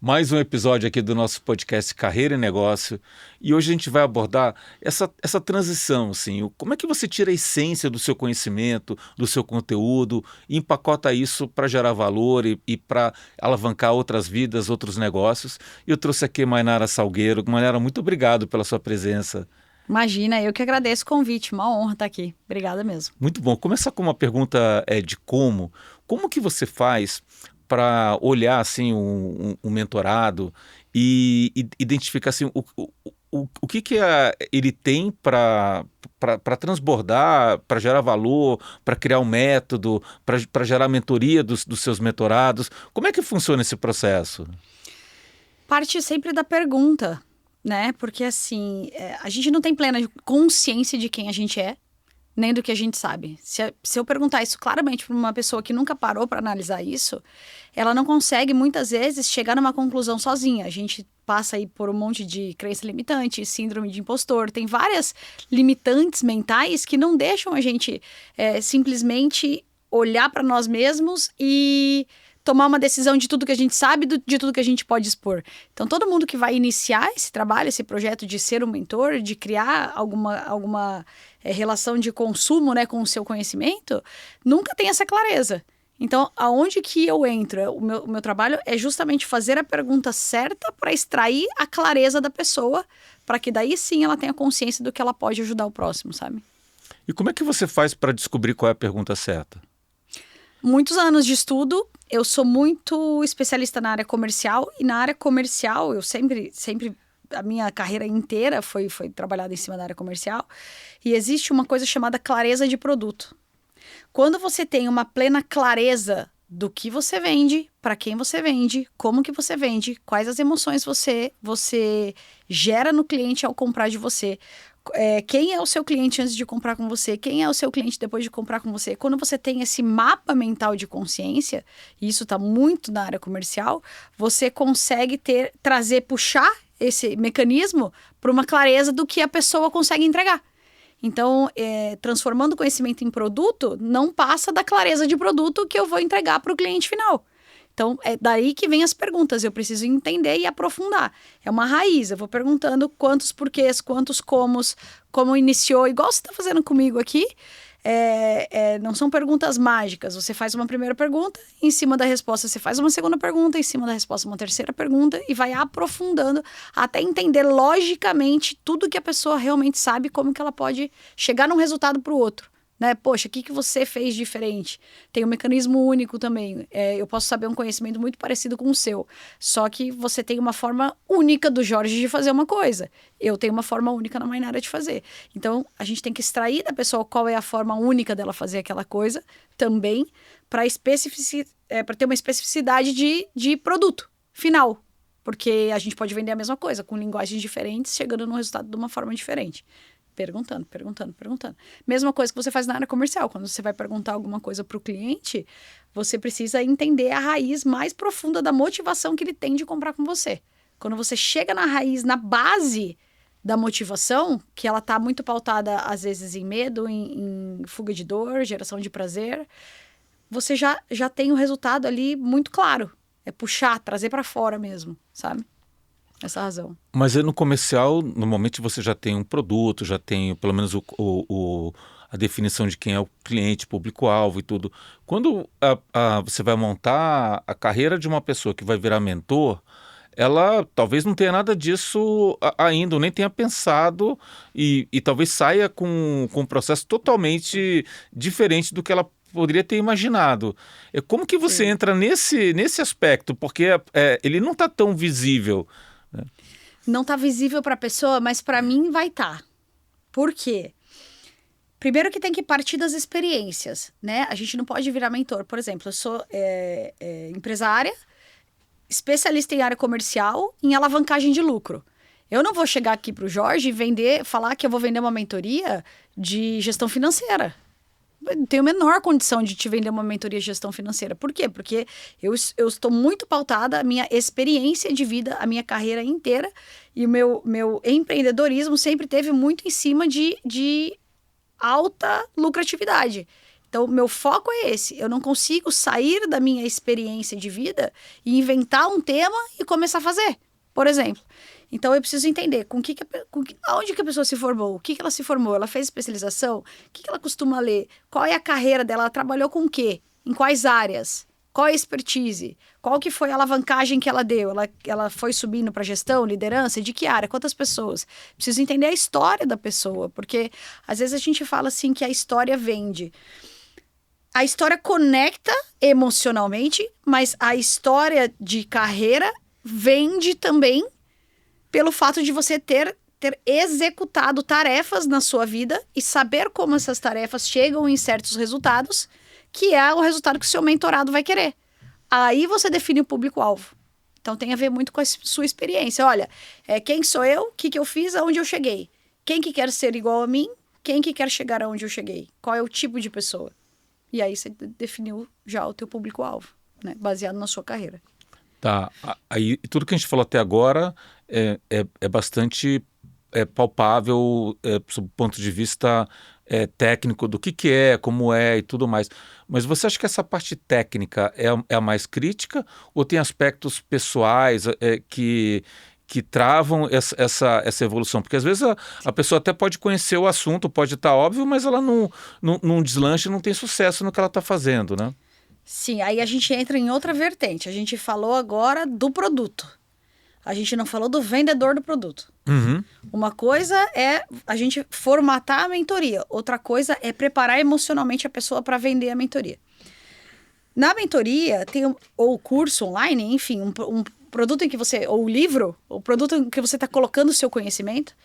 Mais um episódio aqui do nosso podcast Carreira e Negócio. E hoje a gente vai abordar essa transição, assim, como é que você tira a essência do seu conhecimento, do seu conteúdo, e empacota isso para gerar valor e para alavancar outras vidas, outros negócios. E eu trouxe aqui Mainara Salgueiro. Mainara, muito obrigado pela sua presença. Imagina, eu que agradeço o convite, uma honra estar aqui. Obrigada mesmo. Muito bom. Começar com uma pergunta de como que você faz para olhar assim um mentorado e identificar assim o que ele tem para transbordar, para gerar valor, para criar um método, para gerar mentoria dos seus mentorados. Como é que funciona esse processo? Parte sempre da pergunta, né? Porque assim, a gente não tem plena consciência de quem a gente é, nem do que a gente sabe. Se eu perguntar isso claramente para uma pessoa que nunca parou para analisar isso, ela não consegue, muitas vezes, chegar numa conclusão sozinha. A gente passa aí por um monte de crença limitante, síndrome de impostor, tem várias limitantes mentais que não deixam a gente simplesmente olhar para nós mesmos e tomar uma decisão de tudo que a gente sabe, de tudo que a gente pode expor. Então, todo mundo que vai iniciar esse trabalho, esse projeto de ser um mentor, de criar alguma relação de consumo, né, com o seu conhecimento, nunca tem essa clareza. Então, aonde que eu entro? O meu trabalho é justamente fazer a pergunta certa para extrair a clareza da pessoa, para que daí sim ela tenha consciência do que ela pode ajudar o próximo, sabe? E como é que você faz para descobrir qual é a pergunta certa? Muitos anos de estudo, eu sou muito especialista na área comercial, e na área comercial eu sempre a minha carreira inteira foi trabalhada em cima da área comercial, e existe uma coisa chamada clareza de produto. Quando você tem uma plena clareza do que você vende, para quem você vende, como que você vende, quais as emoções você gera no cliente ao comprar de você, quem é o seu cliente antes de comprar com você, quem é o seu cliente depois de comprar com você. Quando você tem esse mapa mental de consciência, e isso está muito na área comercial, você consegue puxar esse mecanismo para uma clareza do que a pessoa consegue entregar. Então, transformando o conhecimento em produto, não passa da clareza de produto que eu vou entregar para o cliente final. Então, é daí que vem as perguntas. Eu preciso entender e aprofundar. É uma raiz. Eu vou perguntando quantos porquês, quantos comos, como iniciou. Igual você está fazendo comigo aqui. Não são perguntas mágicas. Você faz uma primeira pergunta, em cima da resposta você faz uma segunda pergunta, em cima da resposta uma terceira pergunta e vai aprofundando até entender logicamente tudo que a pessoa realmente sabe, como que ela pode chegar num resultado para o outro. Né? Poxa, o que você fez diferente? Tem um mecanismo único também. Eu posso saber um conhecimento muito parecido com o seu, só que você tem uma forma única do Jorge de fazer uma coisa. Eu tenho uma forma única na Mainara de fazer. Então, a gente tem que extrair da pessoa qual é a forma única dela fazer aquela coisa também, para ter uma especificidade de produto final. Porque a gente pode vender a mesma coisa, com linguagens diferentes, chegando no resultado de uma forma diferente. Perguntando. Mesma coisa que você faz na área comercial. Quando você vai perguntar alguma coisa para o cliente, você precisa entender a raiz mais profunda da motivação que ele tem de comprar com você. Quando você chega na raiz, na base da motivação, que ela está muito pautada, às vezes, em medo, em fuga de dor, geração de prazer, você já tem o resultado ali muito claro. É puxar, trazer para fora mesmo, sabe? Essa razão. Mas no comercial, normalmente você já tem um produto, já tem pelo menos a definição de quem é o cliente, público-alvo e tudo. Quando você vai montar a carreira de uma pessoa que vai virar mentor, ela talvez não tenha nada disso ainda, ou nem tenha pensado e talvez saia com um processo totalmente diferente do que ela poderia ter imaginado. Como que você entra nesse aspecto? Porque ele não está tão visível. Não está visível para a pessoa, mas para mim vai estar. Por quê? Primeiro que tem que partir das experiências, né? A gente não pode virar mentor. Por exemplo, eu sou empresária, especialista em área comercial, em alavancagem de lucro. Eu não vou chegar aqui para o Jorge e falar que eu vou vender uma mentoria de gestão financeira. Não tenho a menor condição de te vender uma mentoria de gestão financeira. Por quê? Porque eu estou muito pautada, a minha experiência de vida, a minha carreira inteira e o meu empreendedorismo sempre teve muito em cima de alta lucratividade. Então, meu foco é esse. Eu não consigo sair da minha experiência de vida e inventar um tema e começar a fazer, por exemplo. Então, eu preciso entender aonde que a pessoa se formou, o que ela se formou, ela fez especialização, o que ela costuma ler, qual é a carreira dela, ela trabalhou com o quê, em quais áreas, qual é a expertise, qual que foi a alavancagem que ela deu, ela foi subindo para gestão, liderança, de que área, quantas pessoas. Preciso entender a história da pessoa, porque às vezes a gente fala assim que a história vende. A história conecta emocionalmente, mas a história de carreira vende também pelo fato de você ter executado tarefas na sua vida e saber como essas tarefas chegam em certos resultados, que é o resultado que o seu mentorado vai querer. Aí você define o público-alvo. Então tem a ver muito com a sua experiência. Olha, quem sou eu, o que eu fiz, aonde eu cheguei. Quem que quer ser igual a mim, quem que quer chegar aonde eu cheguei. Qual é o tipo de pessoa. E aí você definiu já o teu público-alvo, né? Baseado na sua carreira. Tá, aí tudo que a gente falou até agora é bastante palpável sob o ponto de vista técnico do que é, como é e tudo mais. Mas você acha que essa parte técnica é a mais crítica ou tem aspectos pessoais que travam essa evolução? Porque às vezes a pessoa até pode conhecer o assunto, pode estar óbvio, mas ela não deslancha, não tem sucesso no que ela está fazendo, né? Sim, aí a gente entra em outra vertente. A gente falou agora do produto. A gente não falou do vendedor do produto. Uhum. Uma coisa é a gente formatar a mentoria. Outra coisa é preparar emocionalmente a pessoa para vender a mentoria. Na mentoria, ou curso online, enfim, um produto em que você... Ou livro, o produto em que você está colocando o seu conhecimento,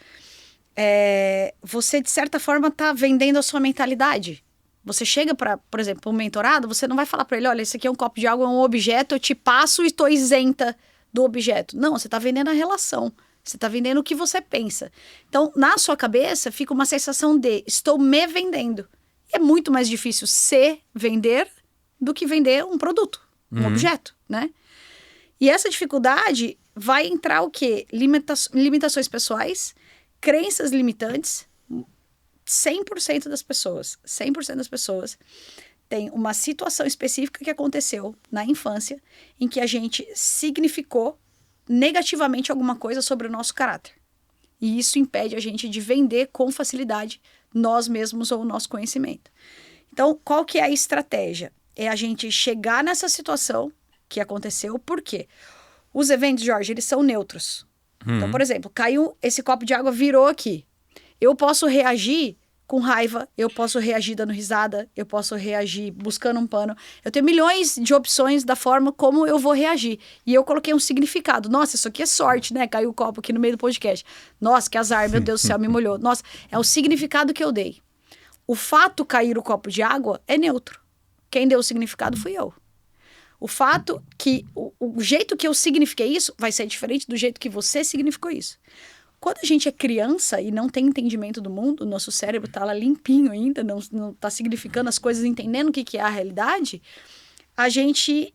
você, de certa forma, está vendendo a sua mentalidade. Você chega para, por exemplo, um mentorado, você não vai falar para ele, olha, esse aqui é um copo de água, é um objeto, eu te passo e estou isenta do objeto. Não, você está vendendo a relação. Você está vendendo o que você pensa. Então, na sua cabeça, fica uma sensação de estou me vendendo. É muito mais difícil se vender do que vender um produto, um objeto, né? E essa dificuldade vai entrar o quê? Limitações pessoais, crenças limitantes. 100% das pessoas tem uma situação específica que aconteceu na infância em que a gente significou negativamente alguma coisa sobre o nosso caráter. E isso impede a gente de vender com facilidade nós mesmos ou o nosso conhecimento. Então, qual que é a estratégia? É a gente chegar nessa situação que aconteceu, por quê? Os eventos, Jorge, eles são neutros. Então, por exemplo, caiu esse copo de água, virou aqui. Eu posso reagir com raiva, eu posso reagir dando risada, eu posso reagir buscando um pano. Eu tenho milhões de opções da forma como eu vou reagir. E eu coloquei um significado. Nossa, isso aqui é sorte, né? Caiu o copo aqui no meio do podcast. Nossa, que azar, meu Deus do céu, me molhou. Nossa, é o significado que eu dei. O fato cair o copo de água é neutro. Quem deu o significado fui eu. O fato que o jeito que eu signifiquei isso vai ser diferente do jeito que você significou isso. Quando a gente é criança e não tem entendimento do mundo, nosso cérebro está lá limpinho ainda, não está significando as coisas, entendendo o que é a realidade, a gente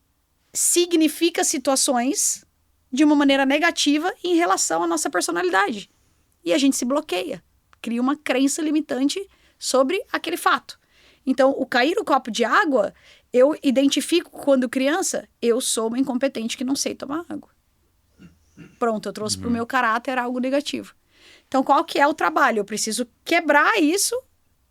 significa situações de uma maneira negativa em relação à nossa personalidade. E a gente se bloqueia, cria uma crença limitante sobre aquele fato. Então, o cair o copo de água, eu identifico quando criança, eu sou uma incompetente que não sei tomar água. Pronto, eu trouxe para o meu caráter algo negativo. Então, qual que é o trabalho? Eu preciso quebrar isso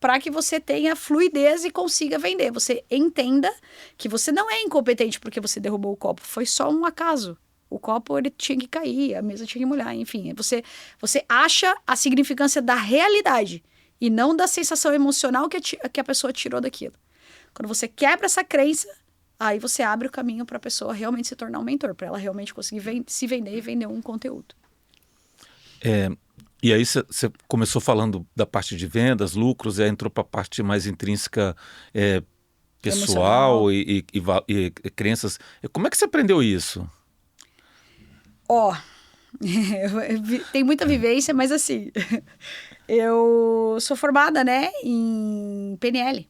para que você tenha fluidez e consiga vender. Você entenda que você não é incompetente porque você derrubou o copo. Foi só um acaso. O copo ele tinha que cair, a mesa tinha que molhar, enfim. Você acha a significância da realidade e não da sensação emocional que a pessoa tirou daquilo. Quando você quebra essa crença, aí você abre o caminho para a pessoa realmente se tornar um mentor, para ela realmente conseguir se vender e vender um conteúdo. E aí você começou falando da parte de vendas, lucros, e aí entrou para a parte mais intrínseca, pessoal e crenças. Como é que você aprendeu isso? Tem muita vivência, mas assim, eu sou formada, né, em PNL.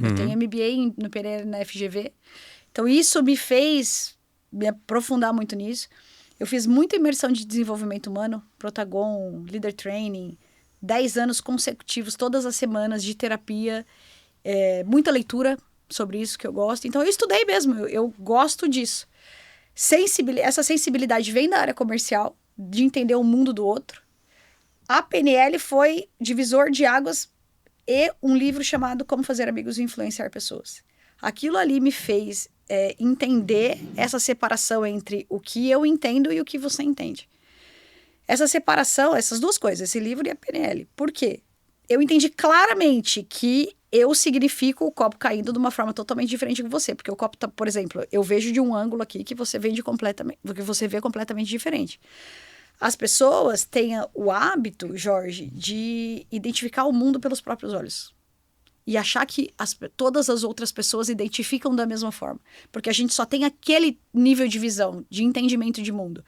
Eu tenho MBA no PNL na FGV. Então, isso me fez me aprofundar muito nisso. Eu fiz muita imersão de desenvolvimento humano, Protagon, Leader Training, 10 anos consecutivos, todas as semanas de terapia. Muita leitura sobre isso que eu gosto. Então, eu estudei mesmo, eu gosto disso. Essa sensibilidade vem da área comercial, de entender o mundo do outro. A PNL foi divisor de águas e um livro chamado Como Fazer Amigos e Influenciar Pessoas. Aquilo ali me fez entender essa separação entre o que eu entendo e o que você entende. Essa separação, essas duas coisas, esse livro e a PNL. Por quê? Eu entendi claramente que eu significo o copo caindo de uma forma totalmente diferente que você. Porque o copo, por exemplo, eu vejo de um ângulo aqui que você vê completamente diferente. As pessoas têm o hábito, Jorge, de identificar o mundo pelos próprios olhos. E achar que todas as outras pessoas identificam da mesma forma. Porque a gente só tem aquele nível de visão, de entendimento de mundo.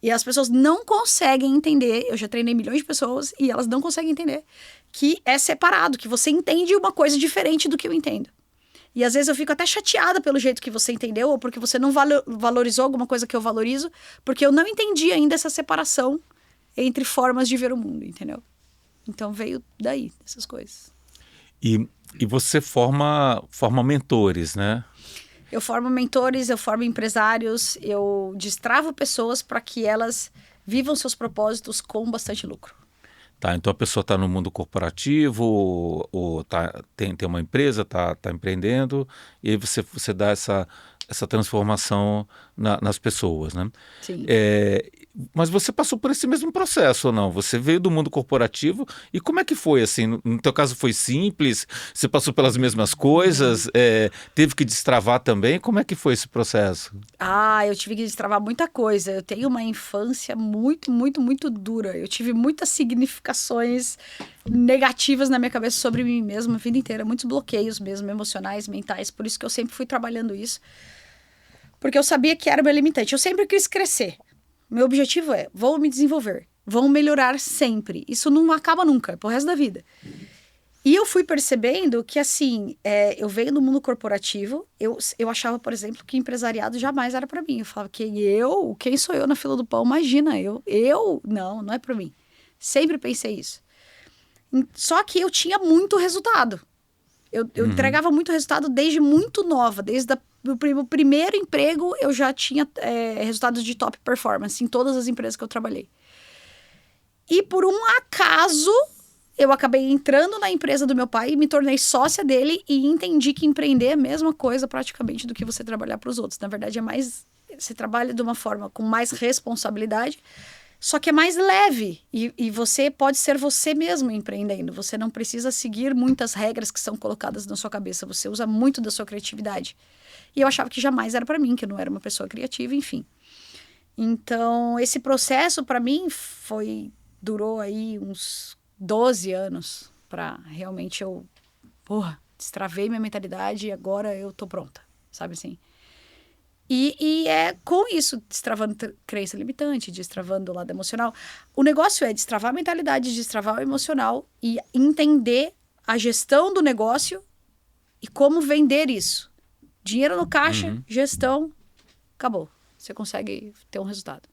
E as pessoas não conseguem entender, eu já treinei milhões de pessoas, e elas não conseguem entender que é separado, que você entende uma coisa diferente do que eu entendo. E às vezes eu fico até chateada pelo jeito que você entendeu, ou porque você não valorizou alguma coisa que eu valorizo, porque eu não entendi ainda essa separação entre formas de ver o mundo, entendeu? Então veio daí, essas coisas. E você forma mentores, né? Eu formo mentores, eu formo empresários, eu destravo pessoas para que elas vivam seus propósitos com bastante lucro. Tá, então a pessoa está no mundo corporativo, ou tem uma empresa, está empreendendo, e aí você dá essa transformação nas pessoas, né? Sim. Mas você passou por esse mesmo processo ou não? Você veio do mundo corporativo e como é que foi assim? No teu caso foi simples? Você passou pelas mesmas coisas? Teve que destravar também? Como é que foi esse processo? Eu tive que destravar muita coisa. Eu tenho uma infância muito, muito, muito dura. Eu tive muitas significações negativas na minha cabeça sobre mim mesma a vida inteira. Muitos bloqueios mesmo, emocionais, mentais. Por isso que eu sempre fui trabalhando isso. Porque eu sabia que era meu limitante. Eu sempre quis crescer. Meu objetivo vou me desenvolver, vou melhorar sempre. Isso não acaba nunca, pro resto da vida. E eu fui percebendo que, assim, eu venho do mundo corporativo, eu achava, por exemplo, que empresariado jamais era para mim. Eu falava, quem sou eu na fila do pão? Imagina, não é para mim. Sempre pensei isso. Só que eu tinha muito resultado. Eu entregava muito resultado desde muito nova, desde o primeiro emprego eu já tinha resultados de top performance em todas as empresas que eu trabalhei. E por um acaso, eu acabei entrando na empresa do meu pai e me tornei sócia dele e entendi que empreender é a mesma coisa praticamente do que você trabalhar para os outros. Na verdade, você trabalha de uma forma com mais responsabilidade, só que é mais leve e você pode ser você mesmo empreendendo. Você não precisa seguir muitas regras que são colocadas na sua cabeça. Você usa muito da sua criatividade. E eu achava que jamais era para mim, que eu não era uma pessoa criativa, enfim. Então, esse processo para mim durou aí uns 12 anos para realmente destravei minha mentalidade e agora eu tô pronta, sabe assim? E é com isso, destravando crença limitante, destravando o lado emocional. O negócio é destravar a mentalidade, destravar o emocional e entender a gestão do negócio e como vender isso. Dinheiro no caixa, gestão, acabou. Você consegue ter um resultado.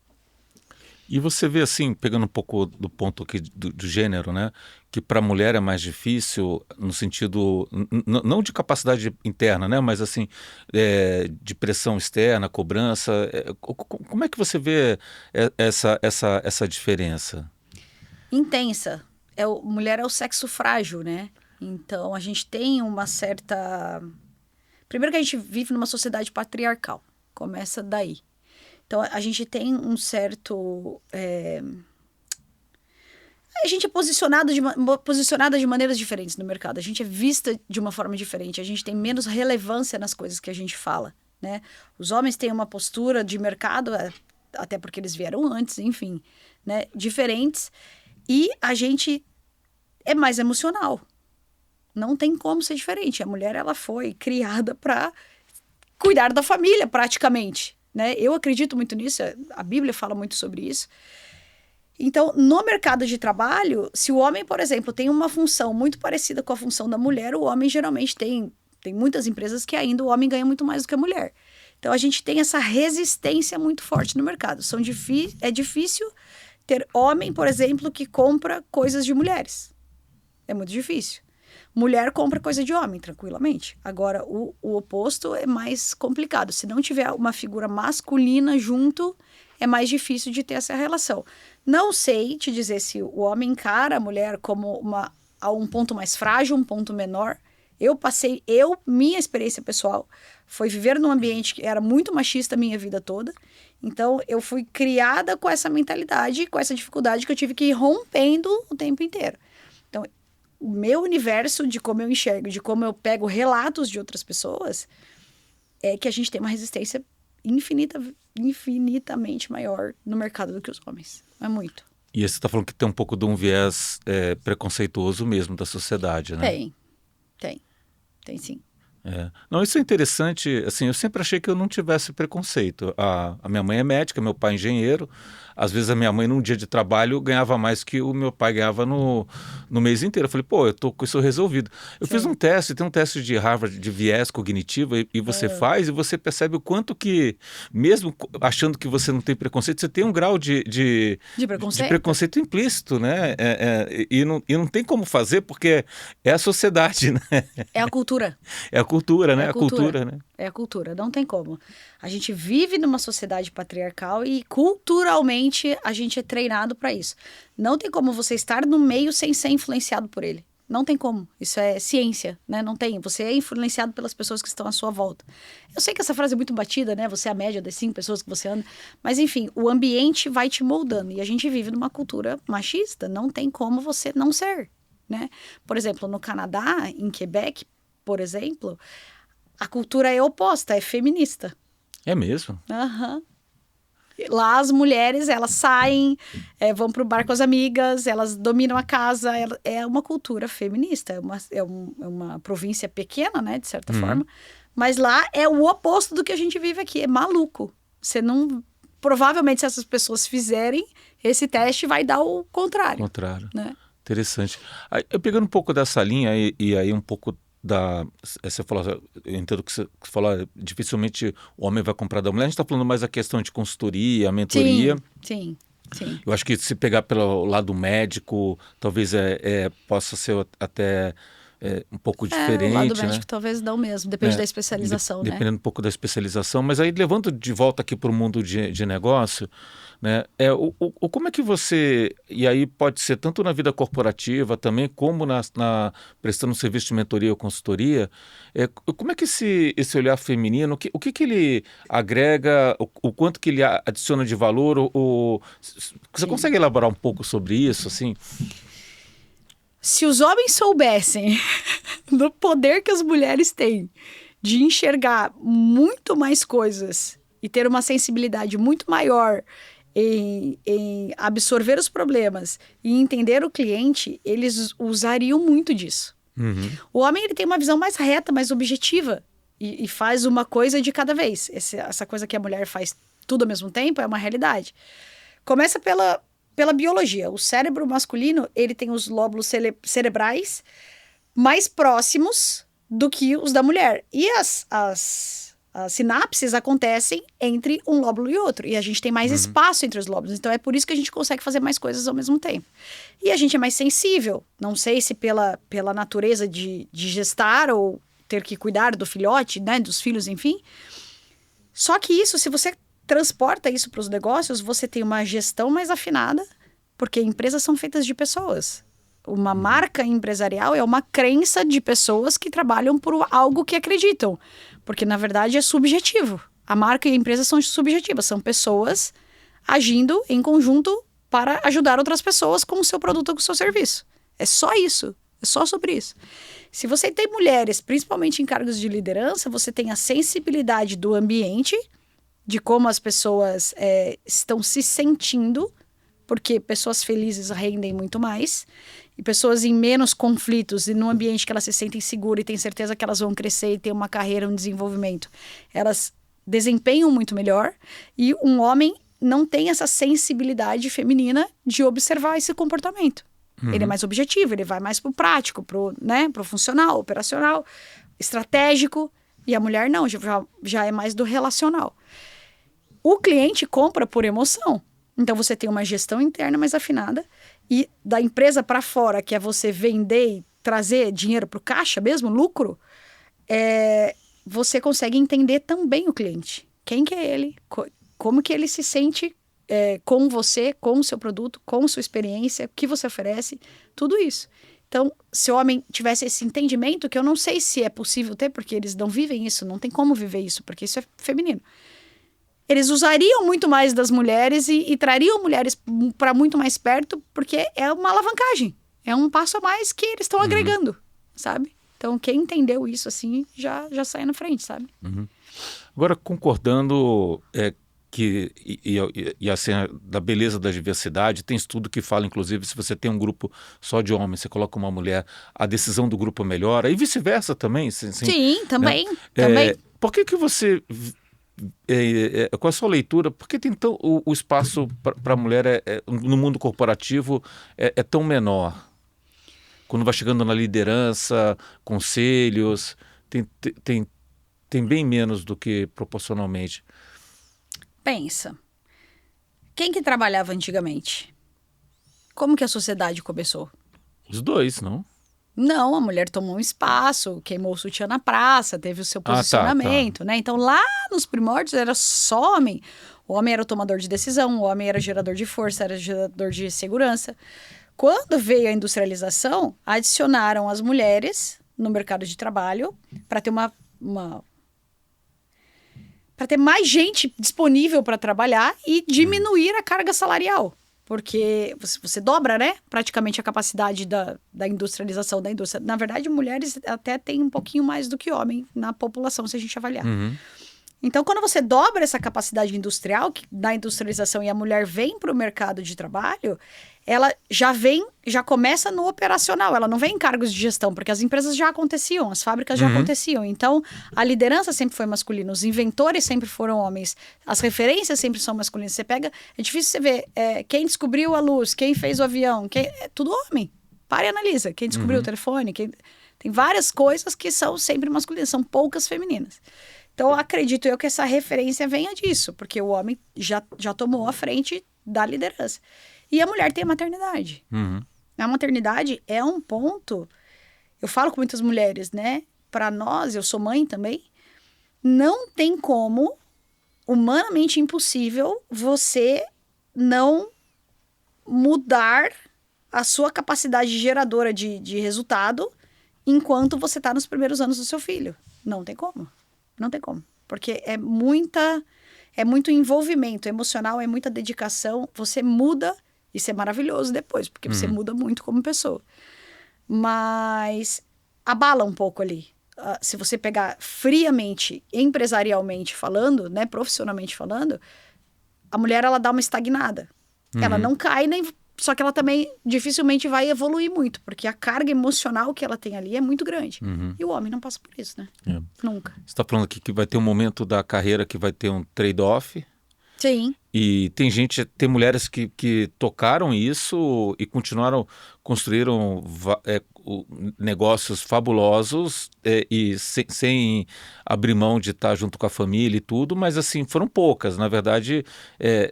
E você vê assim, pegando um pouco do ponto aqui do gênero, né? Que para a mulher é mais difícil no sentido, não de capacidade interna, né? Mas assim, de pressão externa, cobrança. Como é que você vê essa diferença? Intensa. Mulher é o sexo frágil, né? Então, a gente tem uma certa... Primeiro que a gente vive numa sociedade patriarcal. Começa daí. Então, a gente tem um certo... A gente é posicionada de maneiras diferentes no mercado. A gente é vista de uma forma diferente. A gente tem menos relevância nas coisas que a gente fala, né? Os homens têm uma postura de mercado, até porque eles vieram antes, enfim, né? Diferentes. E a gente é mais emocional. Não tem como ser diferente. A mulher, ela foi criada para cuidar da família, praticamente, né? Eu acredito muito nisso. A Bíblia fala muito sobre isso. Então, no mercado de trabalho, se o homem, por exemplo, tem uma função muito parecida com a função da mulher, o homem geralmente tem muitas empresas que ainda o homem ganha muito mais do que a mulher. Então, a gente tem essa resistência muito forte no mercado. É difícil ter homem, por exemplo, que compra coisas de mulheres. É muito difícil. Mulher compra coisa de homem, tranquilamente. Agora, o oposto é mais complicado. Se não tiver uma figura masculina junto, é mais difícil de ter essa relação. Não sei te dizer se o homem encara a mulher como um ponto mais frágil, um ponto menor. Minha experiência pessoal foi viver num ambiente que era muito machista a minha vida toda. Então, eu fui criada com essa mentalidade, com essa dificuldade que eu tive que ir rompendo o tempo inteiro. Então, o meu universo de como eu enxergo, de como eu pego relatos de outras pessoas, é que a gente tem uma resistência infinitamente maior no mercado do que os homens. É muito. E você está falando que tem um pouco de um viés preconceituoso mesmo da sociedade, né? Tem sim. Não, isso é interessante. Assim, eu sempre achei que eu não tivesse preconceito. A minha mãe é médica, meu pai é engenheiro. Às vezes a minha mãe, num dia de trabalho, ganhava mais que o meu pai ganhava no mês inteiro. Eu falei, pô, eu tô com isso resolvido. Eu fiz um teste, tem um teste de Harvard de viés cognitivo, e você faz e você percebe o quanto que, mesmo achando que você não tem preconceito, você tem um grau de preconceito implícito, né? E não tem como fazer, porque é a sociedade, né? É a cultura. É a cultura, né? Né? É a cultura, não tem como. A gente vive numa sociedade patriarcal e culturalmente a gente é treinado para isso. Não tem como você estar no meio sem ser influenciado por ele. Não tem como. Isso é ciência, né? Não tem. Você é influenciado pelas pessoas que estão à sua volta. Eu sei que essa frase é muito batida, né? Você é a média das 5 pessoas que você anda. Mas, enfim, o ambiente vai te moldando. E a gente vive numa cultura machista. Não tem como você não ser, né? Por exemplo, no Canadá, em Quebec, por exemplo, a cultura é oposta, é feminista. É mesmo? Aham. Lá as mulheres, elas saem, vão pro bar com as amigas, elas dominam a casa, é uma cultura feminista, é uma província pequena, né, de certa forma, mas lá é o oposto do que a gente vive aqui, é maluco. Você não... Provavelmente, se essas pessoas fizerem esse teste, vai dar o contrário. Né? Interessante. Aí, eu pegando um pouco dessa linha e aí um pouco você falou, eu entendo que você falou, dificilmente o homem vai comprar da mulher. A gente está falando mais da questão de consultoria, mentoria. Sim. Eu acho que se pegar pelo lado médico, talvez possa ser até um pouco diferente. O lado médico, né? Talvez não mesmo, depende da especialização. Dependendo um pouco da especialização. Mas aí, levando de volta aqui para o mundo de negócio, né? Como é que você... E aí pode ser tanto na vida corporativa também, como prestando um serviço de mentoria ou consultoria. Como é que esse olhar feminino, o que ele agrega, o quanto que ele adiciona de valor? Você consegue elaborar um pouco sobre isso, assim? Se os homens soubessem do poder que as mulheres têm de enxergar muito mais coisas e ter uma sensibilidade muito maior em absorver os problemas e entender o cliente, eles usariam muito disso. O homem ele tem uma visão mais reta, mais objetiva e faz uma coisa de cada vez. Essa coisa que a mulher faz tudo ao mesmo tempo é uma realidade. Começa pela biologia. O cérebro masculino, ele tem os lóbulos cerebrais mais próximos do que os da mulher. E as sinapses acontecem entre um lóbulo e outro. E a gente tem mais espaço entre os lóbulos. Então, é por isso que a gente consegue fazer mais coisas ao mesmo tempo. E a gente é mais sensível. Não sei se pela natureza de gestar ou ter que cuidar do filhote, né? Dos filhos, enfim. Só que isso, se você transporta isso para os negócios, você tem uma gestão mais afinada, porque empresas são feitas de pessoas. Uma marca empresarial é uma crença de pessoas que trabalham por algo que acreditam, porque na verdade é subjetivo. A marca e a empresa são subjetivas, são pessoas agindo em conjunto para ajudar outras pessoas com o seu produto ou com o seu serviço. É só isso, é só sobre isso. Se você tem mulheres, principalmente em cargos de liderança, você tem a sensibilidade do ambiente, de como as pessoas estão se sentindo, porque pessoas felizes rendem muito mais, e pessoas em menos conflitos e num ambiente que elas se sentem seguras e têm certeza que elas vão crescer e ter uma carreira, um desenvolvimento, elas desempenham muito melhor, e um homem não tem essa sensibilidade feminina de observar esse comportamento. Ele é mais objetivo, ele vai mais pro prático, pro funcional, operacional, estratégico, e a mulher não, já é mais do relacional. O cliente compra por emoção. Então, você tem uma gestão interna mais afinada e da empresa para fora, que é você vender trazer dinheiro para o caixa mesmo, lucro, você consegue entender também o cliente. Quem que é ele, como que ele se sente com você, com o seu produto, com sua experiência, o que você oferece, tudo isso. Então, se o homem tivesse esse entendimento, que eu não sei se é possível ter, porque eles não vivem isso, não tem como viver isso, porque isso é feminino. Eles usariam muito mais das mulheres e trariam mulheres para muito mais perto, porque é uma alavancagem. É um passo a mais que eles estão agregando, sabe? Então, quem entendeu isso, assim, já sai na frente, sabe? Agora, concordando assim, da beleza da diversidade, tem estudo que fala, inclusive, se você tem um grupo só de homens, você coloca uma mulher, a decisão do grupo melhora, e vice-versa também. Sim, também. Né? Também. Por que você... com a sua leitura, por que tem o espaço para a mulher no mundo corporativo é tão menor? Quando vai chegando na liderança, conselhos, tem bem menos do que proporcionalmente. Pensa, quem que trabalhava antigamente? Como que a sociedade começou? Os dois, não? Não, a mulher tomou um espaço, queimou o sutiã na praça, teve o seu posicionamento, né? Então, lá nos primórdios era só homem. O homem era o tomador de decisão, o homem era gerador de força, era gerador de segurança. Quando veio a industrialização, adicionaram as mulheres no mercado de trabalho para ter para ter mais gente disponível para trabalhar e diminuir a carga salarial. Porque você dobra, né? Praticamente a capacidade da industrialização da indústria. Na verdade, mulheres até têm um pouquinho mais do que homem na população, se a gente avaliar. Então, quando você dobra essa capacidade industrial, da industrialização, e a mulher vem para o mercado de trabalho, ela já começa no operacional, ela não vem em cargos de gestão, porque as empresas já aconteciam, as fábricas já aconteciam. Então, a liderança sempre foi masculina, os inventores sempre foram homens, as referências sempre são masculinas. Você pega, é difícil você ver quem descobriu a luz, quem fez o avião, é tudo homem. Para e analisa, quem descobriu o telefone, tem várias coisas que são sempre masculinas, são poucas femininas. Então, acredito eu que essa referência venha disso, porque o homem já tomou a frente da liderança. E a mulher tem a maternidade. A maternidade é um ponto... Eu falo com muitas mulheres, né? Para nós, eu sou mãe também, não tem como, humanamente impossível, você não mudar a sua capacidade geradora de resultado enquanto você está nos primeiros anos do seu filho. Não tem como. Não tem como. Porque é muito envolvimento emocional, é muita dedicação. Você muda, isso é maravilhoso depois, porque você muda muito como pessoa. Mas abala um pouco ali. Se você pegar friamente, empresarialmente falando, né, profissionalmente falando, a mulher, ela dá uma estagnada. Ela não cai, só que ela também dificilmente vai evoluir muito, porque a carga emocional que ela tem ali é muito grande. E o homem não passa por isso, né? Nunca. Você está falando aqui que vai ter um momento da carreira que vai ter um trade-off. Sim. E tem mulheres que tocaram isso e construíram negócios fabulosos e sem abrir mão de estar junto com a família e tudo, mas assim, foram poucas. Na verdade,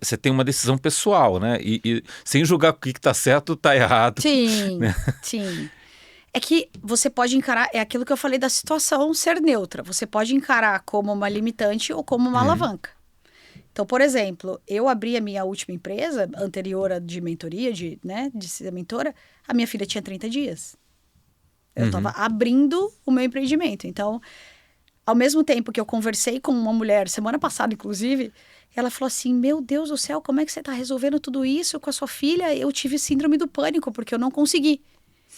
você tem uma decisão pessoal, né? E sem julgar o que está certo, está errado. Sim, né? sim. É que você pode encarar, é aquilo que eu falei da situação ser neutra. Você pode encarar como uma limitante ou como uma alavanca. Então, por exemplo, eu abri a minha última empresa, anterior a de mentoria, de ser mentora, a minha filha tinha 30 dias. Eu estava abrindo o meu empreendimento. Então, ao mesmo tempo que eu conversei com uma mulher, semana passada, inclusive, ela falou assim, meu Deus do céu, como é que você está resolvendo tudo isso com a sua filha? Eu tive síndrome do pânico, porque eu não consegui.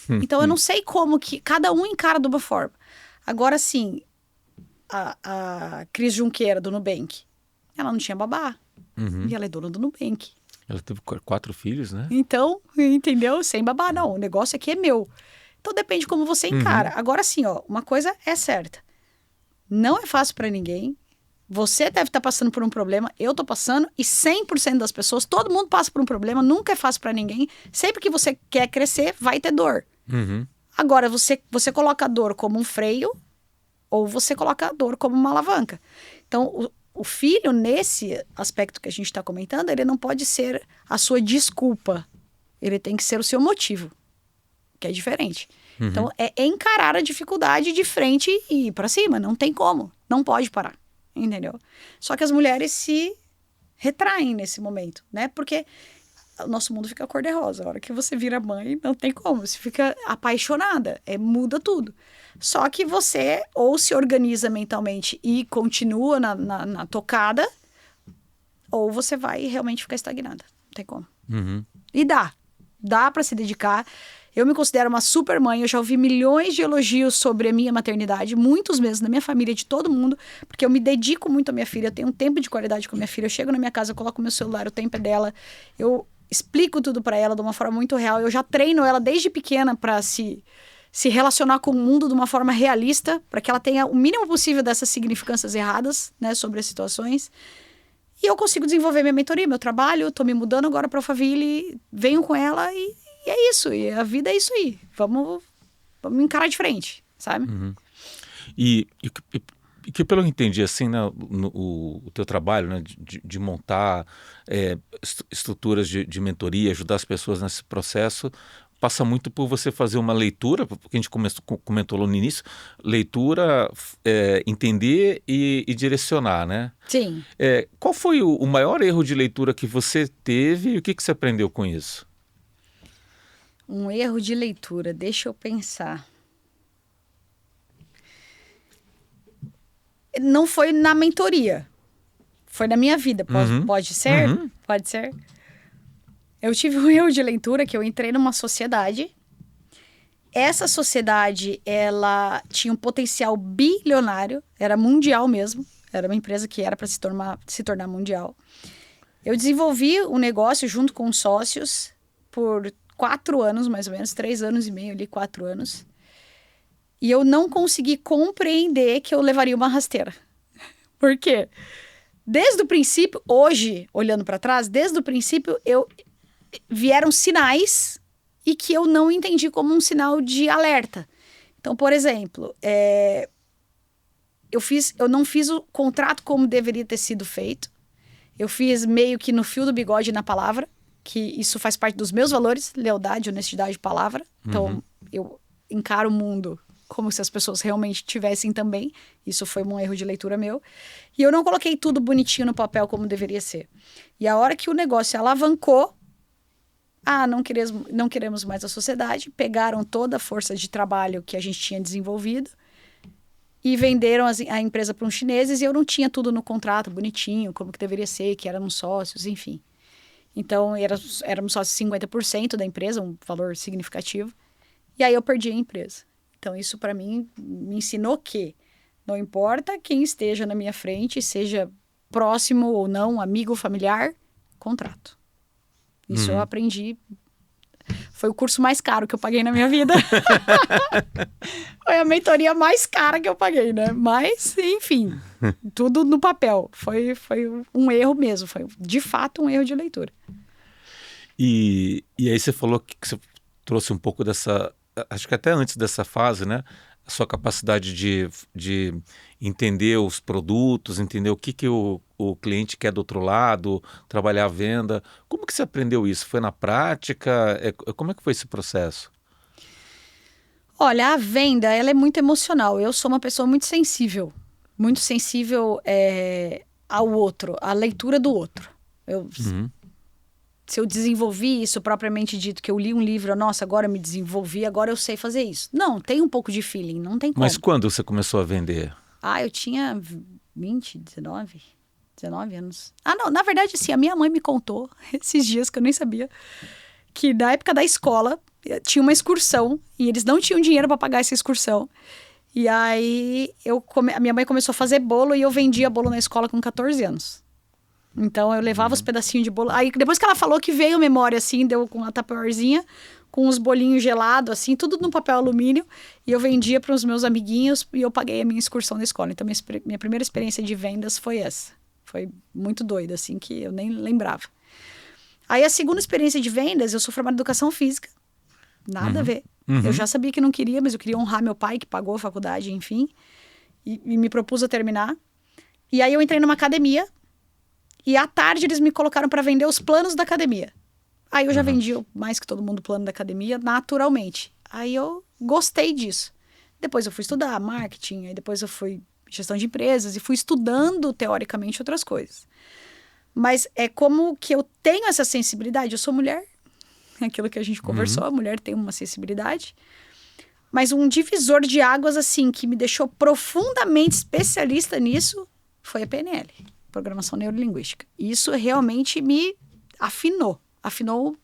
Então, eu não sei como que cada um encara de uma forma. Agora, sim, a Cris Junqueira, do Nubank, ela não tinha babá. E ela é dona do Nubank. Ela teve 4 filhos, né? Então, entendeu? Sem babá, não. O negócio aqui é meu. Então, depende de como você encara. Agora, sim, uma coisa é certa. Não é fácil para ninguém. Você deve estar passando por um problema. Eu tô passando. E 100% das pessoas, todo mundo passa por um problema. Nunca é fácil para ninguém. Sempre que você quer crescer, vai ter dor. Agora, você coloca a dor como um freio ou você coloca a dor como uma alavanca. Então, o filho, nesse aspecto que a gente está comentando, ele não pode ser a sua desculpa. Ele tem que ser o seu motivo, que é diferente. Então, é encarar a dificuldade de frente e ir pra cima. Não tem como. Não pode parar. Entendeu? Só que as mulheres se retraem nesse momento, né? Porque o nosso mundo fica cor-de-rosa. A hora que você vira mãe, não tem como. Você fica apaixonada. Muda tudo. Só que você ou se organiza mentalmente e continua na tocada, ou você vai realmente ficar estagnada. Não tem como. E dá para se dedicar. Eu me considero uma super mãe, eu já ouvi milhões de elogios sobre a minha maternidade, muitos mesmo, na minha família, de todo mundo, porque eu me dedico muito à minha filha, eu tenho um tempo de qualidade com a minha filha, eu chego na minha casa, eu coloco meu celular, o tempo é dela, eu explico tudo para ela de uma forma muito real, eu já treino ela desde pequena para se relacionar com o mundo de uma forma realista, para que ela tenha o mínimo possível dessas significâncias erradas, né, sobre as situações. E eu consigo desenvolver minha mentoria, meu trabalho, tô me mudando agora para Alphaville, venho com ela e é isso, e a vida é isso aí. Vamos encarar de frente, sabe? E que pelo que eu entendi, assim, né, o teu trabalho, né, de montar estruturas de mentoria, ajudar as pessoas nesse processo, passa muito por você fazer uma leitura, porque a gente comentou lá no início, leitura, entender e direcionar, né? Sim. Qual foi o maior erro de leitura que você teve e o que você aprendeu com isso? Um erro de leitura, deixa eu pensar. Não foi na mentoria, foi na minha vida. Pode ser? Pode ser. Eu tive um erro de leitura que eu entrei numa sociedade. Essa sociedade, ela tinha um potencial bilionário, era mundial mesmo. Era uma empresa que era para se tornar mundial. Eu desenvolvi um negócio junto com sócios por 4 anos, mais ou menos, 3 anos e meio ali, 4 anos. E eu não consegui compreender que eu levaria uma rasteira. Por quê? Desde o princípio, hoje, olhando para trás, desde o princípio, vieram sinais e que eu não entendi como um sinal de alerta. Então, por exemplo, eu não fiz o contrato como deveria ter sido feito. Eu fiz meio que no fio do bigode na palavra, que isso faz parte dos meus valores, lealdade, honestidade, palavra. Então, eu encaro o mundo como se as pessoas realmente tivessem também. Isso foi um erro de leitura meu. E eu não coloquei tudo bonitinho no papel como deveria ser. E a hora que o negócio alavancou, não queremos mais a sociedade, pegaram toda a força de trabalho que a gente tinha desenvolvido e venderam a empresa para uns chineses e eu não tinha tudo no contrato bonitinho, como que deveria ser, que éramos sócios, enfim. Então, éramos só 50% da empresa, um valor significativo. E aí eu perdi a empresa. Então, isso para mim me ensinou que não importa quem esteja na minha frente, seja próximo ou não, amigo, familiar, contrato. Isso eu aprendi. Foi o curso mais caro que eu paguei na minha vida. Foi a mentoria mais cara que eu paguei, né? Mas, enfim, tudo no papel. Foi um erro mesmo. Foi, de fato, um erro de leitura. E aí você falou que você trouxe um pouco dessa... Acho que até antes dessa fase, né? A sua capacidade de entender os produtos, entender o que o cliente quer do outro lado, trabalhar a venda. Como que você aprendeu isso? Foi na prática? Como é que foi esse processo? Olha, a venda, ela é muito emocional. Eu sou uma pessoa muito sensível ao outro, à leitura do outro. Se eu desenvolvi isso propriamente dito, que eu li um livro, nossa, agora eu me desenvolvi, agora eu sei fazer isso. Não, tem um pouco de feeling, não tem como. Mas quando você começou a vender? Eu tinha 19 anos. Não, na verdade, sim, a minha mãe me contou esses dias, que eu nem sabia, que na época da escola tinha uma excursão e eles não tinham dinheiro para pagar essa excursão. E aí a minha mãe começou a fazer bolo e eu vendia bolo na escola com 14 anos. Então eu levava os pedacinhos de bolo. Aí depois que ela falou que veio a memória assim, deu com uma tapeworzinha, com os bolinhos gelados, assim, tudo no papel alumínio. E eu vendia para os meus amiguinhos e eu paguei a minha excursão na escola. Então minha primeira experiência de vendas foi essa. Foi muito doida, assim, que eu nem lembrava. Aí a segunda experiência de vendas, eu sou formada em educação física. Nada a ver. Eu já sabia que não queria, mas eu queria honrar meu pai, que pagou a faculdade, enfim. E me propus a terminar. E aí eu entrei numa academia. E à tarde eles me colocaram para vender os planos da academia. Aí eu já vendi mais que todo mundo o plano da academia, naturalmente. Aí eu gostei disso. Depois eu fui estudar marketing, aí depois eu fui gestão de empresas e fui estudando teoricamente outras coisas. Mas é como que eu tenho essa sensibilidade. Eu sou mulher, aquilo que a gente conversou, a mulher tem uma sensibilidade. Mas um divisor de águas, assim, que me deixou profundamente especialista nisso foi a PNL, Programação Neurolinguística. Isso realmente me afinou. Afinou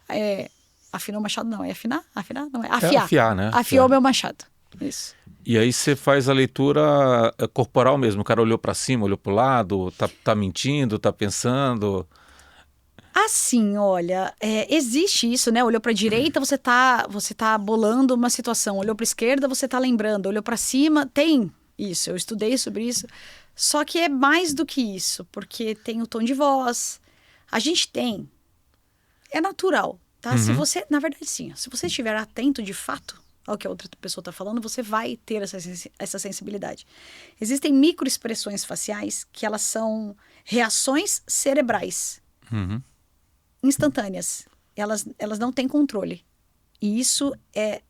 o machado, não. É afinar? Afinar? Não, é afiar. É afiar, né? Afiou meu machado. Isso. E aí você faz a leitura corporal mesmo. O cara olhou para cima, olhou para o lado, tá mentindo, tá pensando. Assim, olha, existe isso, né? Olhou para a direita, você tá bolando uma situação. Olhou para a esquerda, você tá lembrando. Olhou para cima, tem isso. Eu estudei sobre isso. Só que é mais do que isso, porque tem o tom de voz. A gente tem. É natural, tá? Se você, na verdade, sim. Se você estiver atento de fato ao que a outra pessoa está falando, você vai ter essa sensibilidade. Existem microexpressões faciais que elas são reações cerebrais. Instantâneas. Elas não têm controle. E isso é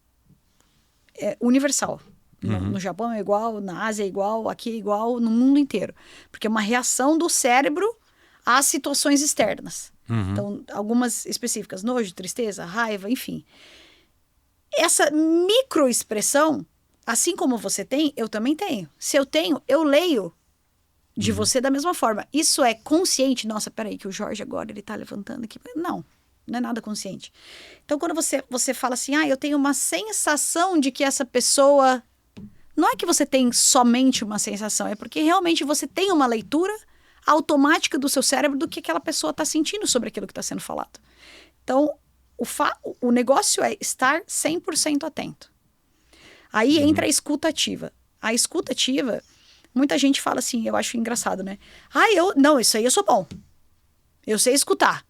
universal. No Japão é igual, na Ásia é igual, aqui é igual, no mundo inteiro. Porque é uma reação do cérebro às situações externas. Então, algumas específicas, nojo, tristeza, raiva, enfim. Essa microexpressão, assim como você tem, eu também tenho. Se eu tenho, eu leio de você da mesma forma. Isso é consciente? Nossa, peraí, que o Jorge agora ele tá levantando aqui. Não é nada consciente. Então, quando você fala assim, eu tenho uma sensação de que essa pessoa... Não é que você tem somente uma sensação, é porque realmente você tem uma leitura automática do seu cérebro do que aquela pessoa está sentindo sobre aquilo que está sendo falado. Então, o negócio é estar 100% atento. Aí entra a escuta ativa. A escuta ativa, muita gente fala assim, eu acho engraçado, né? Não, isso aí eu sou bom. Eu sei escutar.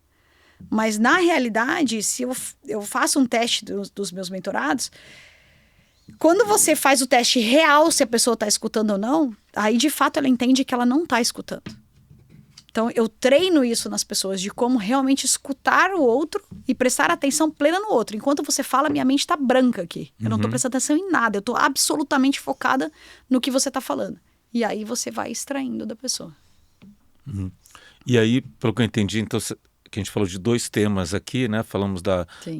Mas, na realidade, se eu faço um teste dos meus mentorados, quando você faz o teste real, se a pessoa está escutando ou não, aí, de fato, ela entende que ela não está escutando. Então, eu treino isso nas pessoas, de como realmente escutar o outro e prestar atenção plena no outro. Enquanto você fala, minha mente está branca aqui. Eu não estou prestando atenção em nada. Eu estou absolutamente focada no que você está falando. E aí, você vai extraindo da pessoa. E aí, pelo que eu entendi, então, que a gente falou de 2 temas aqui, né? Falamos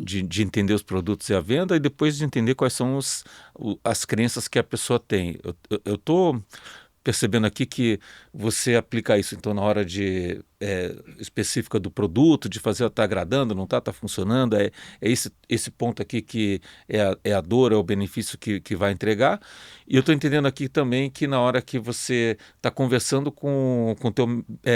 de entender os produtos e a venda e depois de entender quais são as crenças que a pessoa tem. Eu estou percebendo aqui que você aplica isso, então, na hora específica do produto, de fazer, tá agradando, não tá funcionando, é esse ponto aqui que é a dor, é o benefício que vai entregar. E eu estou entendendo aqui também que na hora que você está conversando com o teu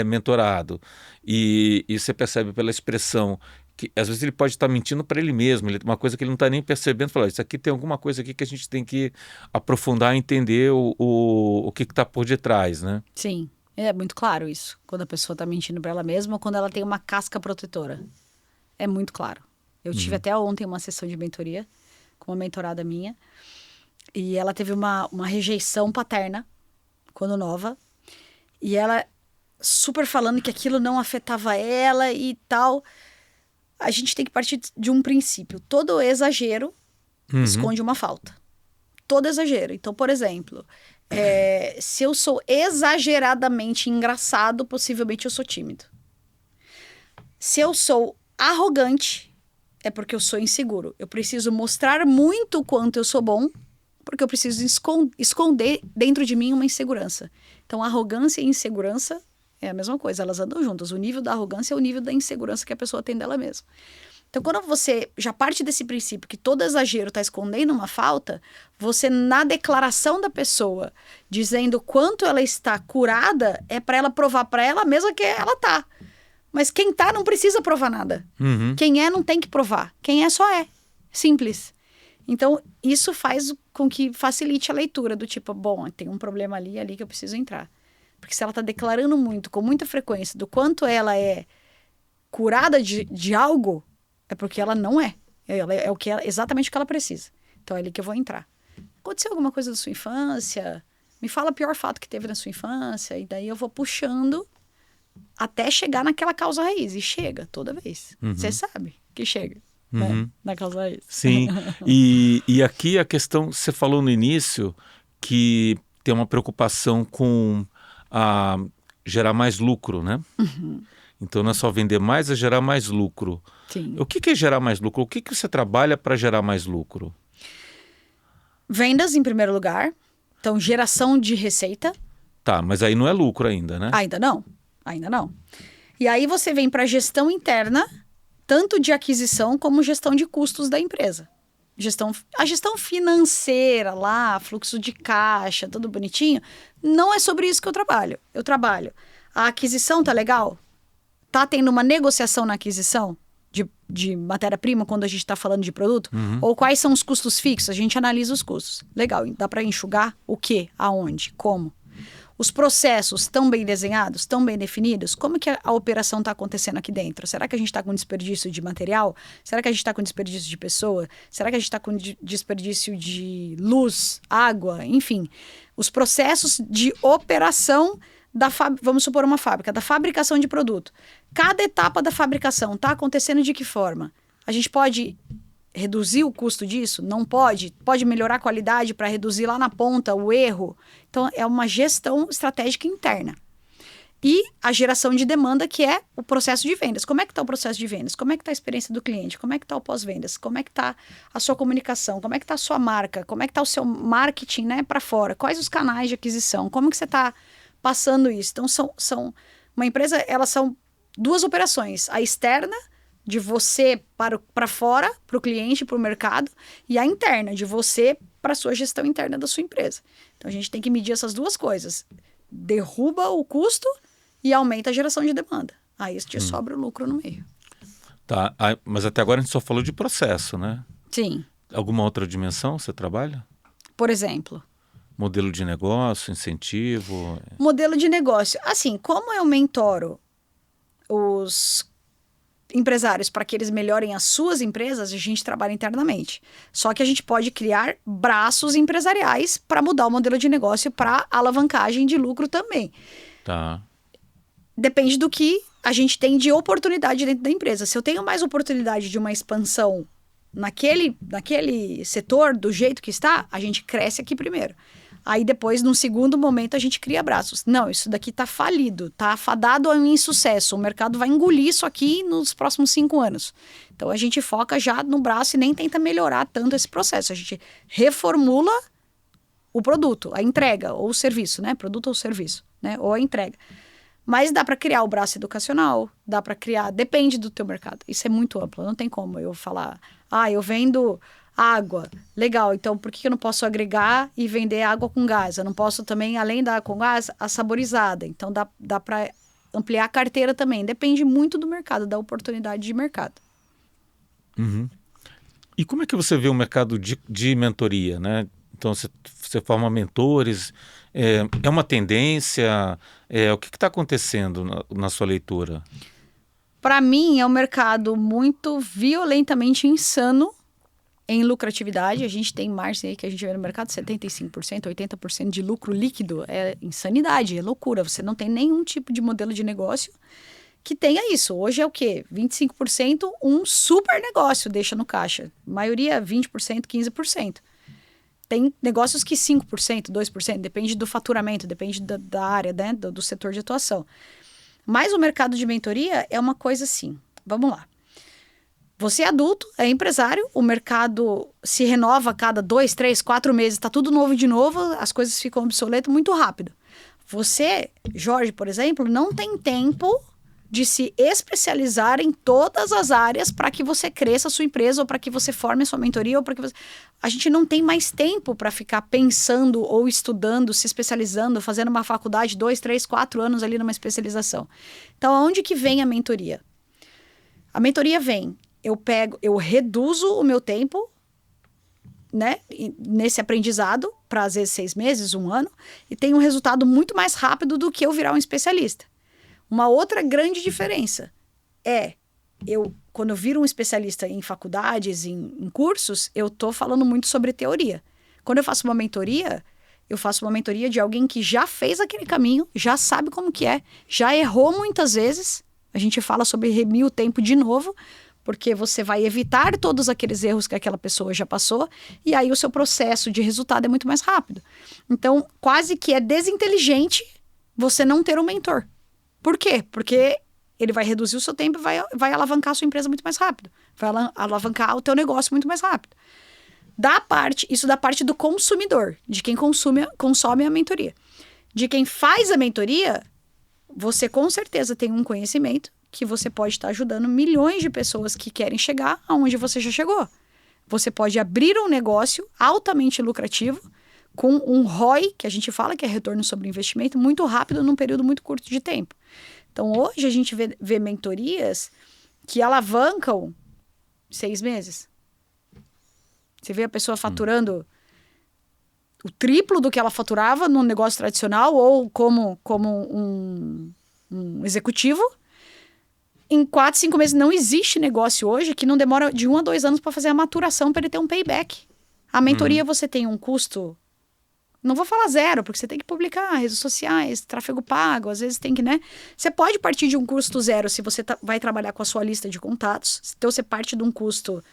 mentorado e você percebe pela expressão que às vezes ele pode estar mentindo para ele mesmo, uma coisa que ele não está nem percebendo, falar, isso aqui tem alguma coisa aqui que a gente tem que aprofundar e entender o que está por detrás, né? Sim, é muito claro isso, quando a pessoa está mentindo para ela mesma ou quando ela tem uma casca protetora. É muito claro. Eu tive até ontem uma sessão de mentoria com uma mentorada minha e ela teve uma rejeição paterna quando nova e ela super falando que aquilo não afetava ela e tal. A gente tem que partir de um princípio. Todo exagero esconde uma falta. Todo exagero. Então, por exemplo, se eu sou exageradamente engraçado, possivelmente eu sou tímido. Se eu sou arrogante, é porque eu sou inseguro. Eu preciso mostrar muito o quanto eu sou bom, porque eu preciso esconder dentro de mim uma insegurança. Então, arrogância e insegurança é a mesma coisa, elas andam juntas. O nível da arrogância é o nível da insegurança que a pessoa tem dela mesma. Então, quando você já parte desse princípio que todo exagero está escondendo uma falta, você, na declaração da pessoa, dizendo quanto ela está curada, é para ela provar para ela mesma que ela tá. Mas quem tá não precisa provar nada. Quem é não tem que provar. Quem é só é. Simples. Então, isso faz com que facilite a leitura do tipo, bom, tem um problema ali que eu preciso entrar. Porque se ela está declarando muito, com muita frequência, do quanto ela é curada de algo, é porque ela não é. Ela é exatamente o que ela precisa. Então é ali que eu vou entrar. Aconteceu alguma coisa da sua infância? Me fala o pior fato que teve na sua infância. E daí eu vou puxando até chegar naquela causa raiz. E chega toda vez. Você sabe que chega. né? Na causa isso. Sim, e aqui a questão, você falou no início que tem uma preocupação com gerar mais lucro, né? Então não é só vender mais, é gerar mais lucro. Sim. O que é gerar mais lucro? O que você trabalha para gerar mais lucro? Vendas em primeiro lugar. Então, geração de receita. Tá, mas aí não é lucro ainda, né? Ainda não. E aí você vem para a gestão interna, tanto de aquisição como gestão de custos da empresa. A gestão financeira lá, fluxo de caixa, tudo bonitinho, não é sobre isso que eu trabalho. Eu trabalho. A aquisição tá legal? Tá tendo uma negociação na aquisição de matéria-prima quando a gente está falando de produto? Ou quais são os custos fixos? A gente analisa os custos. Legal, dá para enxugar o quê? Aonde? Como? Os processos estão bem desenhados? Estão bem definidos? Como que a operação está acontecendo aqui dentro? Será que a gente está com desperdício de material? Será que a gente está com desperdício de pessoa? Será que a gente está com desperdício de luz, água? Enfim, os processos de operação vamos supor uma fábrica, da fabricação de produto. Cada etapa da fabricação está acontecendo de que forma? A gente pode reduzir o custo disso? Não pode? Pode melhorar a qualidade para reduzir lá na ponta o erro? Então, é uma gestão estratégica interna. E a geração de demanda, que é o processo de vendas. Como é que está o processo de vendas? Como é que está a experiência do cliente? Como é que está o pós-vendas? Como é que está a sua comunicação? Como é que está a sua marca? Como é que está o seu marketing, né, para fora? Quais os canais de aquisição? Como que você está passando isso? Então, são uma empresa, elas são duas operações. A externa, de você para fora, para o cliente, para o mercado, e a interna, de você para a sua gestão interna da sua empresa. Então, a gente tem que medir essas duas coisas. Derruba o custo e aumenta a geração de demanda. Aí te sobra o lucro no meio. Tá, mas até agora a gente só falou de processo, né? Sim. Alguma outra dimensão você trabalha? Por exemplo? Modelo de negócio, incentivo? Modelo de negócio. Assim, como eu mentoro os empresários para que eles melhorem as suas empresas, a gente trabalha internamente. Só que a gente pode criar braços empresariais para mudar o modelo de negócio para alavancagem de lucro também. Tá. Depende do que a gente tem de oportunidade dentro da empresa. Se eu tenho mais oportunidade de uma expansão naquele setor, do jeito que está, a gente cresce aqui primeiro. Aí depois, num segundo momento, a gente cria braços. Não, isso daqui tá falido, tá fadado ao insucesso. O mercado vai engolir isso aqui nos próximos 5 anos. Então, a gente foca já no braço e nem tenta melhorar tanto esse processo. A gente reformula o produto, a entrega ou o serviço, né? Produto ou serviço, né? Ou a entrega. Mas dá para criar o braço educacional, dá para criar... Depende do teu mercado. Isso é muito amplo. Não tem como eu falar... eu vendo... água, legal, então por que eu não posso agregar e vender água com gás? Eu não posso também, além da água com gás, a saborizada. Então dá para ampliar a carteira também. Depende muito do mercado, da oportunidade de mercado. E como é que você vê o mercado de mentoria, né? Então você forma mentores, é uma tendência, o que está acontecendo na sua leitura? Para mim é um mercado muito violentamente insano em lucratividade. A gente tem margem aí que a gente vê no mercado 75%, 80% de lucro líquido. É insanidade, é loucura. Você não tem nenhum tipo de modelo de negócio que tenha isso. Hoje é o quê? 25% um super negócio deixa no caixa. A maioria 20%, 15%. Tem negócios que 5%, 2%, depende do faturamento, depende da área, né? do setor de atuação. Mas o mercado de mentoria é uma coisa assim. Vamos lá. Você é adulto, é empresário, o mercado se renova a cada 2, 3, 4 meses, está tudo novo de novo, as coisas ficam obsoletas muito rápido. Você, Jorge, por exemplo, não tem tempo de se especializar em todas as áreas para que você cresça a sua empresa ou para que você forme a sua mentoria ou para que você... A gente não tem mais tempo para ficar pensando ou estudando, se especializando, fazendo uma faculdade, 2, 3, 4 anos ali numa especialização. Então, aonde que vem a mentoria? A mentoria vem... Eu reduzo o meu tempo, né, nesse aprendizado, para às vezes 6 meses, 1 ano, e tenho um resultado muito mais rápido do que eu virar um especialista. Uma outra grande diferença é, quando eu viro um especialista em faculdades, em cursos, eu estou falando muito sobre teoria. Quando eu faço uma mentoria de alguém que já fez aquele caminho, já sabe como que é, já errou muitas vezes, a gente fala sobre remir o tempo de novo, porque você vai evitar todos aqueles erros que aquela pessoa já passou, e aí o seu processo de resultado é muito mais rápido. Então, quase que é desinteligente você não ter um mentor. Por quê? Porque ele vai reduzir o seu tempo e vai alavancar a sua empresa muito mais rápido. Vai alavancar o teu negócio muito mais rápido. Isso da parte do consumidor, de quem consome a mentoria. De quem faz a mentoria, você com certeza tem um conhecimento que você pode estar ajudando milhões de pessoas que querem chegar aonde você já chegou. Você pode abrir um negócio altamente lucrativo com um ROI, que a gente fala que é retorno sobre investimento, muito rápido num período muito curto de tempo. Então, hoje a gente vê mentorias que alavancam 6 meses. Você vê a pessoa faturando o triplo do que ela faturava num negócio tradicional ou como um executivo. Em 4, 5 meses não existe negócio hoje que não demora de 1 a 2 anos para fazer a maturação para ele ter um payback. A mentoria você tem um custo, não vou falar zero, porque você tem que publicar redes sociais, tráfego pago, às vezes tem que, né? Você pode partir de um custo zero se você vai trabalhar com a sua lista de contatos. Então você parte de um custo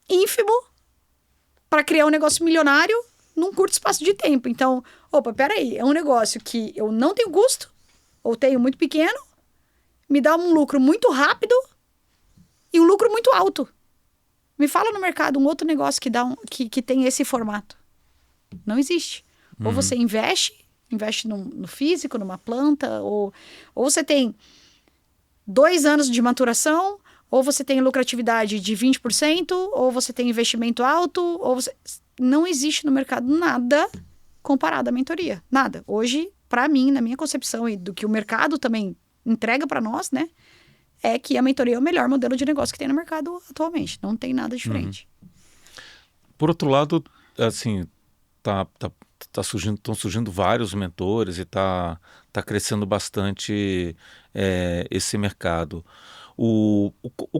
ínfimo para criar um negócio milionário num curto espaço de tempo. Então, peraí, é um negócio que eu não tenho custo, ou tenho muito pequeno, me dá um lucro muito rápido e um lucro muito alto. Me fala no mercado um outro negócio que tem esse formato. Não existe. Ou você investe no físico, numa planta, ou você tem 2 anos de maturação, ou você tem lucratividade de 20%, ou você tem investimento alto, não existe no mercado nada comparado à mentoria. Nada. Hoje, para mim, na minha concepção e do que o mercado também entrega para nós, né? É que a mentoria é o melhor modelo de negócio que tem no mercado atualmente. Não tem nada diferente. Por outro lado, assim, estão surgindo vários mentores e tá crescendo bastante esse mercado.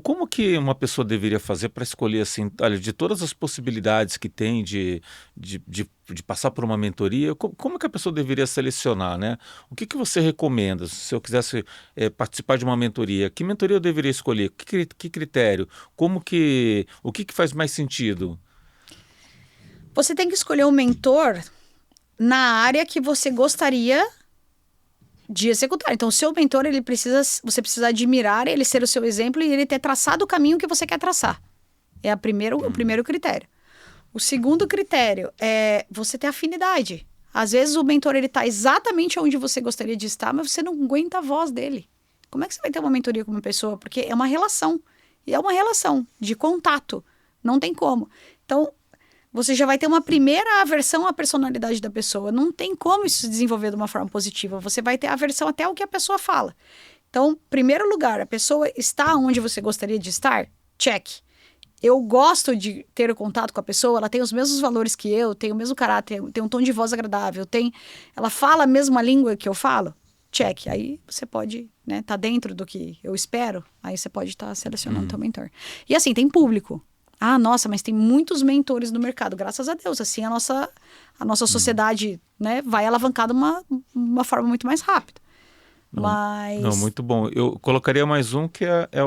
Como que uma pessoa deveria fazer para escolher, assim, olha, de todas as possibilidades que tem de passar por uma mentoria, como que a pessoa deveria selecionar, né? O que você recomenda? Se eu quisesse participar de uma mentoria, que mentoria eu deveria escolher? Que critério? O que faz mais sentido? Você tem que escolher um mentor na área que você gostaria de executar. Então, o seu mentor, você precisa admirar ele, ser o seu exemplo e ele ter traçado o caminho que você quer traçar. É o primeiro critério. O segundo critério é você ter afinidade. Às vezes o mentor está exatamente onde você gostaria de estar, mas você não aguenta a voz dele. Como é que você vai ter uma mentoria com uma pessoa? Porque é uma relação. E é uma relação de contato. Não tem como. Então, você já vai ter uma primeira aversão à personalidade da pessoa. Não tem como isso se desenvolver de uma forma positiva. Você vai ter aversão até ao que a pessoa fala. Então, primeiro lugar, a pessoa está onde você gostaria de estar? Check. Eu gosto de ter o contato com a pessoa, ela tem os mesmos valores que eu, tem o mesmo caráter, tem um tom de voz agradável, ela fala a mesma língua que eu falo? Check. Aí você pode, né, tá dentro do que eu espero, aí você pode estar selecionando teu mentor. E assim, tem público. Ah, nossa, mas tem muitos mentores no mercado, graças a Deus. Assim, a nossa sociedade, né, vai alavancar de uma forma muito mais rápida. Não, muito bom. Eu colocaria mais um que é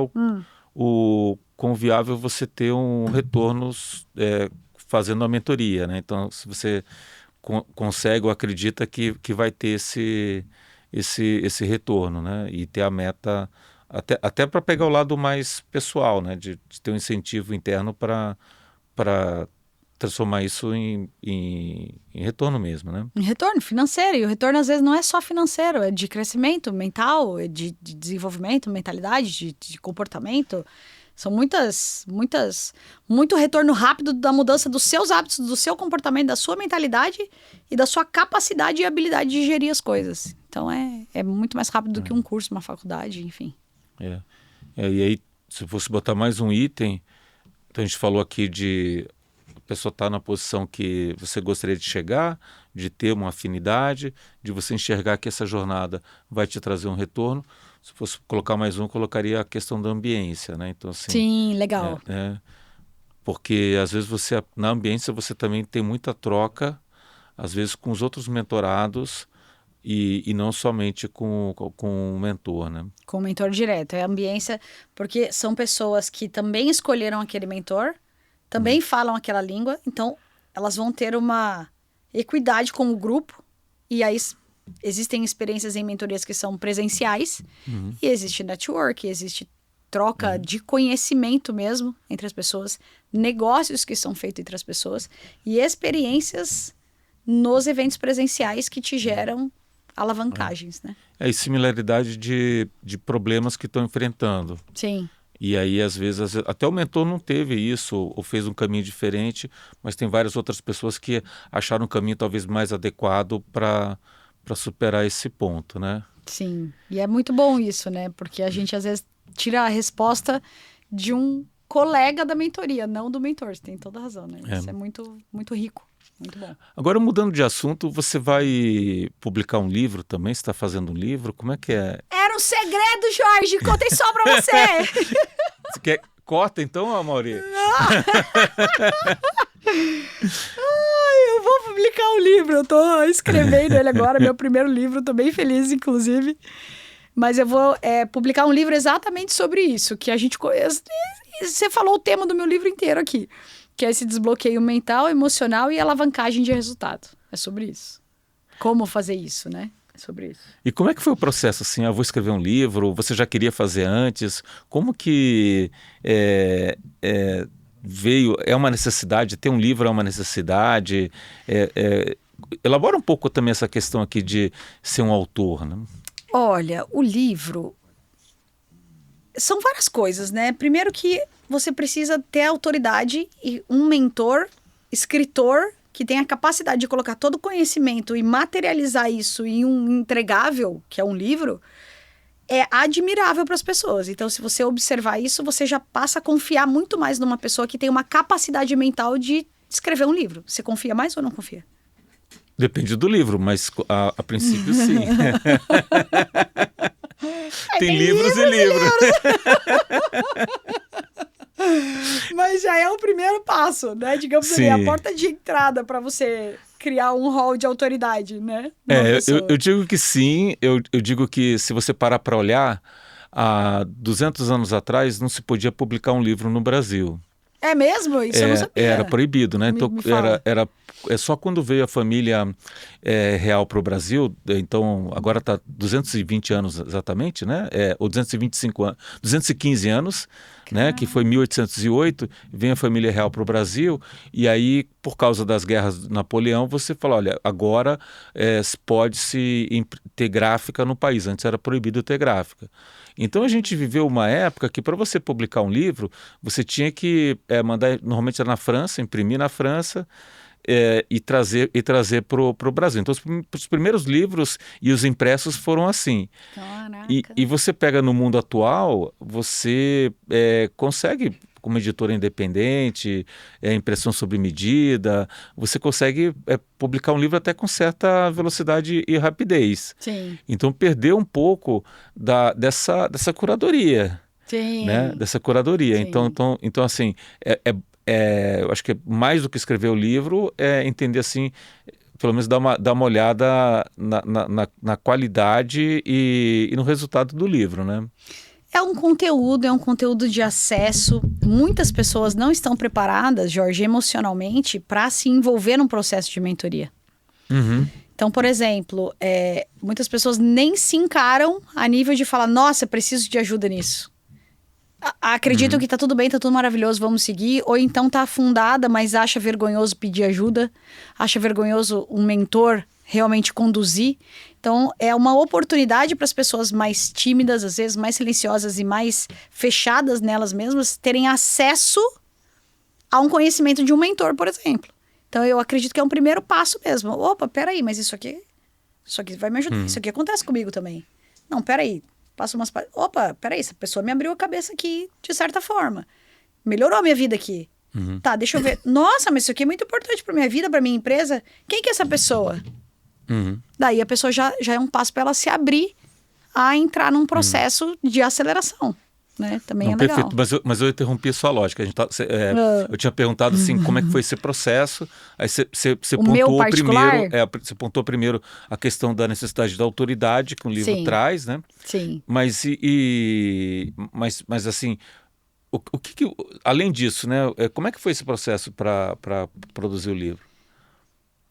o quão viável você ter um retorno fazendo a mentoria, né? Então, se você consegue ou acredita que vai ter esse retorno, né? E ter a meta, até para pegar o lado mais pessoal, né? De ter um incentivo interno para transformar isso em retorno mesmo, né? Em retorno financeiro. E o retorno, às vezes, não é só financeiro, é de crescimento mental, é de desenvolvimento, mentalidade, de comportamento. São muito retorno rápido da mudança dos seus hábitos, do seu comportamento, da sua mentalidade e da sua capacidade e habilidade de gerir as coisas. Então, é muito mais rápido do que um curso, uma faculdade, enfim. E aí, se fosse botar mais um item, então a gente falou aqui de a pessoa estar na posição que você gostaria de chegar, de ter uma afinidade, de você enxergar que essa jornada vai te trazer um retorno. Se fosse colocar mais um, colocaria a questão da ambiência, né? Então, assim, sim, legal. Porque às vezes na ambiência você também tem muita troca, às vezes com os outros mentorados, e não somente com um mentor, né? Com o mentor direto. É a ambiência, porque são pessoas que também escolheram aquele mentor, também falam aquela língua, então elas vão ter uma equidade com o grupo, e aí existem experiências em mentorias que são presenciais, e existe network, existe troca de conhecimento mesmo entre as pessoas, negócios que são feitos entre as pessoas, e experiências nos eventos presenciais que te geram alavancagens, né? E similaridade de problemas que estão enfrentando. Sim. E aí, às vezes, até o mentor não teve isso, ou fez um caminho diferente, mas tem várias outras pessoas que acharam um caminho talvez mais adequado para superar esse ponto, né? Sim, e é muito bom isso, né? Porque a gente às vezes tira a resposta de um colega da mentoria, não do mentor. Você tem toda a razão, né? Isso é muito, muito rico, muito bom. Agora, mudando de assunto, você vai publicar um livro também? Você está fazendo um livro? Como é que é? Era um segredo, Jorge! Contei só pra você! Você quer... Corta então, Amaury? Eu vou publicar um livro, eu tô escrevendo ele agora, meu primeiro livro, tô bem feliz, inclusive. Mas eu vou publicar um livro exatamente sobre isso, que a gente... Você falou o tema do meu livro inteiro aqui, que é esse desbloqueio mental, emocional e alavancagem de resultado. É sobre isso. Como fazer isso, né? É sobre isso. E como é que foi o processo, assim? Eu vou escrever um livro, você já queria fazer antes? Como que veio? É uma necessidade? Ter um livro é uma necessidade? Elabora um pouco também essa questão aqui de ser um autor, né? Olha, o livro... São várias coisas, né? Primeiro que você precisa ter autoridade e um mentor, escritor, que tem a capacidade de colocar todo o conhecimento e materializar isso em um entregável, que é um livro, é admirável para as pessoas. Então, se você observar isso, você já passa a confiar muito mais numa pessoa que tem uma capacidade mental de escrever um livro. Você confia mais ou não confia? Depende do livro, mas a princípio sim. Tem livros e livros. Mas já é o primeiro passo, né? Digamos ali, a porta de entrada para você criar um hall de autoridade, né? Eu digo que sim, eu digo que se você parar para olhar, há 200 anos atrás não se podia publicar um livro no Brasil. É mesmo? Isso eu não sabia. Era proibido, né? Então, é só quando veio a família real para o Brasil, então agora está 220 anos exatamente, né? Ou 225 anos, 215 anos, né? Que foi 1808, vem a família real para o Brasil, e aí, por causa das guerras de Napoleão, você fala, olha, agora pode-se ter gráfica no país, antes era proibido ter gráfica. Então a gente viveu uma época que para você publicar um livro, você tinha que mandar, normalmente era na França, imprimir na França e trazer para o Brasil. Então os primeiros livros e os impressos foram assim. E você pega no mundo atual, você consegue, como editora independente, impressão sob medida, você consegue publicar um livro até com certa velocidade e rapidez. Sim. Então perdeu um pouco dessa curadoria. Sim. Né? Dessa curadoria. Sim. Então assim, eu acho que é mais do que escrever o livro, entender assim, pelo menos dar uma olhada na qualidade e no resultado do livro, né? É um conteúdo de acesso. Muitas pessoas não estão preparadas, Jorge, emocionalmente, para se envolver num processo de mentoria. Uhum. Então, por exemplo, muitas pessoas nem se encaram a nível de falar, nossa, preciso de ajuda nisso. Acreditam que tá tudo bem, tá tudo maravilhoso, vamos seguir. Ou então tá afundada, mas acha vergonhoso pedir ajuda. Acha vergonhoso um mentor realmente conduzir. Então, é uma oportunidade para as pessoas mais tímidas, às vezes mais silenciosas e mais fechadas nelas mesmas, terem acesso a um conhecimento de um mentor, por exemplo. Então, eu acredito que é um primeiro passo mesmo. Opa, peraí, mas isso aqui vai me ajudar. Isso aqui acontece comigo também. Não, peraí. Passo umas... Opa, peraí, essa pessoa me abriu a cabeça aqui, de certa forma. Melhorou a minha vida aqui. Tá, deixa eu ver. Nossa, mas isso aqui é muito importante para minha vida, para minha empresa. Quem que é essa pessoa? Daí a pessoa já é um passo para ela se abrir a entrar num processo de aceleração. né? Também Não, é legal. perfeito, mas eu interrompi a sua lógica. Eu tinha perguntado assim, como é que foi esse processo, aí você O meu pontuou particular? primeiro, você pontuou primeiro a questão da necessidade da autoridade que um livro Sim. traz, né? Sim. Mas assim, o que além disso, né? Como é que foi esse processo para produzir o livro?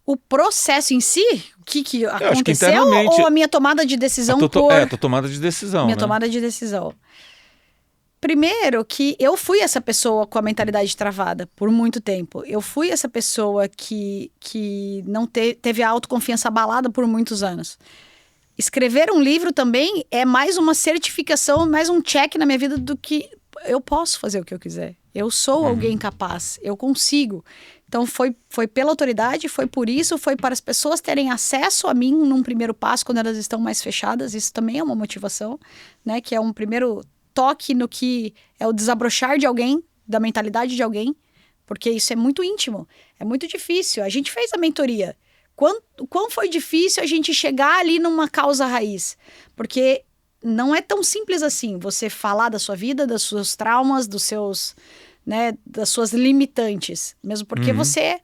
O processo em si, o que Eu acho que aconteceu, internamente ou a minha tomada de decisão a por... tua tomada de decisão, Minha né? tomada de decisão. Primeiro que eu fui essa pessoa com a mentalidade travada por muito tempo. Eu fui essa pessoa que não teve a autoconfiança abalada por muitos anos. Escrever um livro também é mais uma certificação, mais um check na minha vida do que eu posso fazer o que eu quiser. Eu sou alguém capaz, eu consigo. Então foi pela autoridade, foi por isso, foi para as pessoas terem acesso a mim num primeiro passo quando elas estão mais fechadas. Isso também é uma motivação, né? Que é um primeiro toque no que é o desabrochar de alguém, da mentalidade de alguém, porque isso é muito íntimo, é muito difícil. A gente fez a mentoria. Quão foi difícil a gente chegar ali numa causa raiz? Porque não é tão simples assim você falar da sua vida, dos seus traumas, dos seus, né, das suas limitantes. Mesmo porque você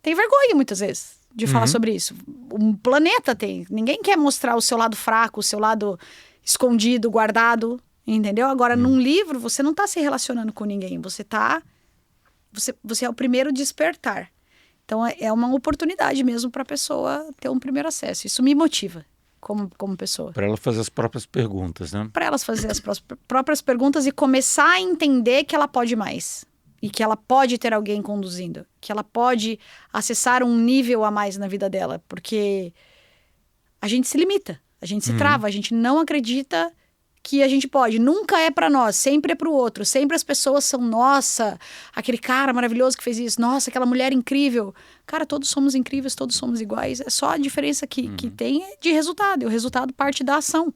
tem vergonha muitas vezes de falar sobre isso. O planeta tem. Ninguém quer mostrar o seu lado fraco, o seu lado escondido, guardado. Entendeu? Agora, num livro, você não está se relacionando com ninguém. Você é o primeiro despertar. Então, é uma oportunidade mesmo para a pessoa ter um primeiro acesso. Isso me motiva como pessoa. Para ela fazer as próprias perguntas, né? Para elas fazer as próprias perguntas e começar a entender que ela pode mais. E que ela pode ter alguém conduzindo. Que ela pode acessar um nível a mais na vida dela. Porque a gente se limita. A gente se trava. A gente não acredita que a gente pode. Nunca é pra nós, sempre é pro outro. Sempre as pessoas são, nossa, aquele cara maravilhoso que fez isso, nossa, aquela mulher incrível. Cara, todos somos incríveis, todos somos iguais. É só a diferença que tem é de resultado. E o resultado parte da ação.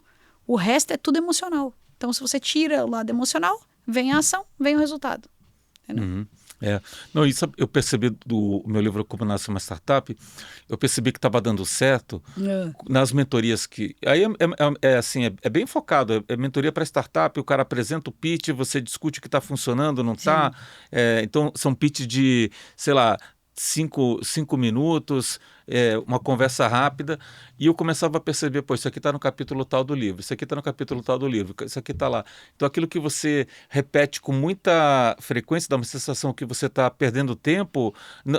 O resto é tudo emocional. Então, se você tira o lado emocional, vem a ação, vem o resultado. Não, isso eu percebi do meu livro Como Nasce uma Startup, eu percebi que estava dando certo nas mentorias que... Aí é bem focado, é mentoria para startup, o cara apresenta o pitch, você discute o que está funcionando, não está. Então, são pitch de, sei lá, 5 minutos, uma conversa rápida, e eu começava a perceber, pô, isso aqui está no capítulo tal do livro, isso aqui está no capítulo tal do livro, isso aqui está lá. Então, aquilo que você repete com muita frequência, dá uma sensação que você está perdendo tempo,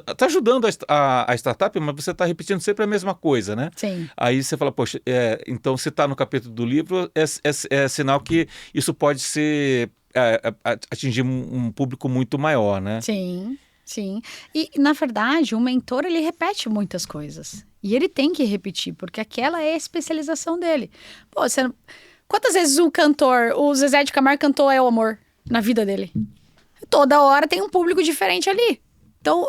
está ajudando a startup, mas você está repetindo sempre a mesma coisa, né? Sim. Aí você fala, poxa, então se está no capítulo do livro, é sinal que isso pode ser atingir um público muito maior, né? Sim. Sim, e na verdade o mentor ele repete muitas coisas e ele tem que repetir, porque aquela é a especialização dele. Pô, quantas vezes o Zezé de Camargo cantou É o Amor na vida dele? Toda hora tem um público diferente ali. Então,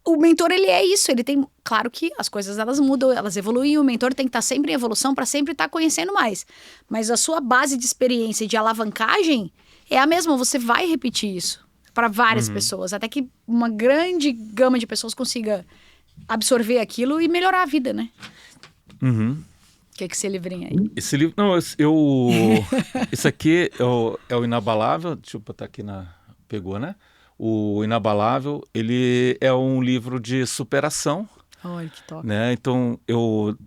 o mentor ele é isso, ele tem, claro que as coisas elas mudam, elas evoluem, o mentor tem que estar sempre em evolução para sempre estar conhecendo mais. Mas a sua base de experiência e de alavancagem é a mesma, você vai repetir isso para várias pessoas, até que uma grande gama de pessoas consiga absorver aquilo e melhorar a vida, né? O que é esse livrinho aí? Esse livro, não, esse aqui é o Inabalável, deixa eu botar aqui pegou, né? O Inabalável, ele é um livro de superação. Olha que top. Né? Então, eu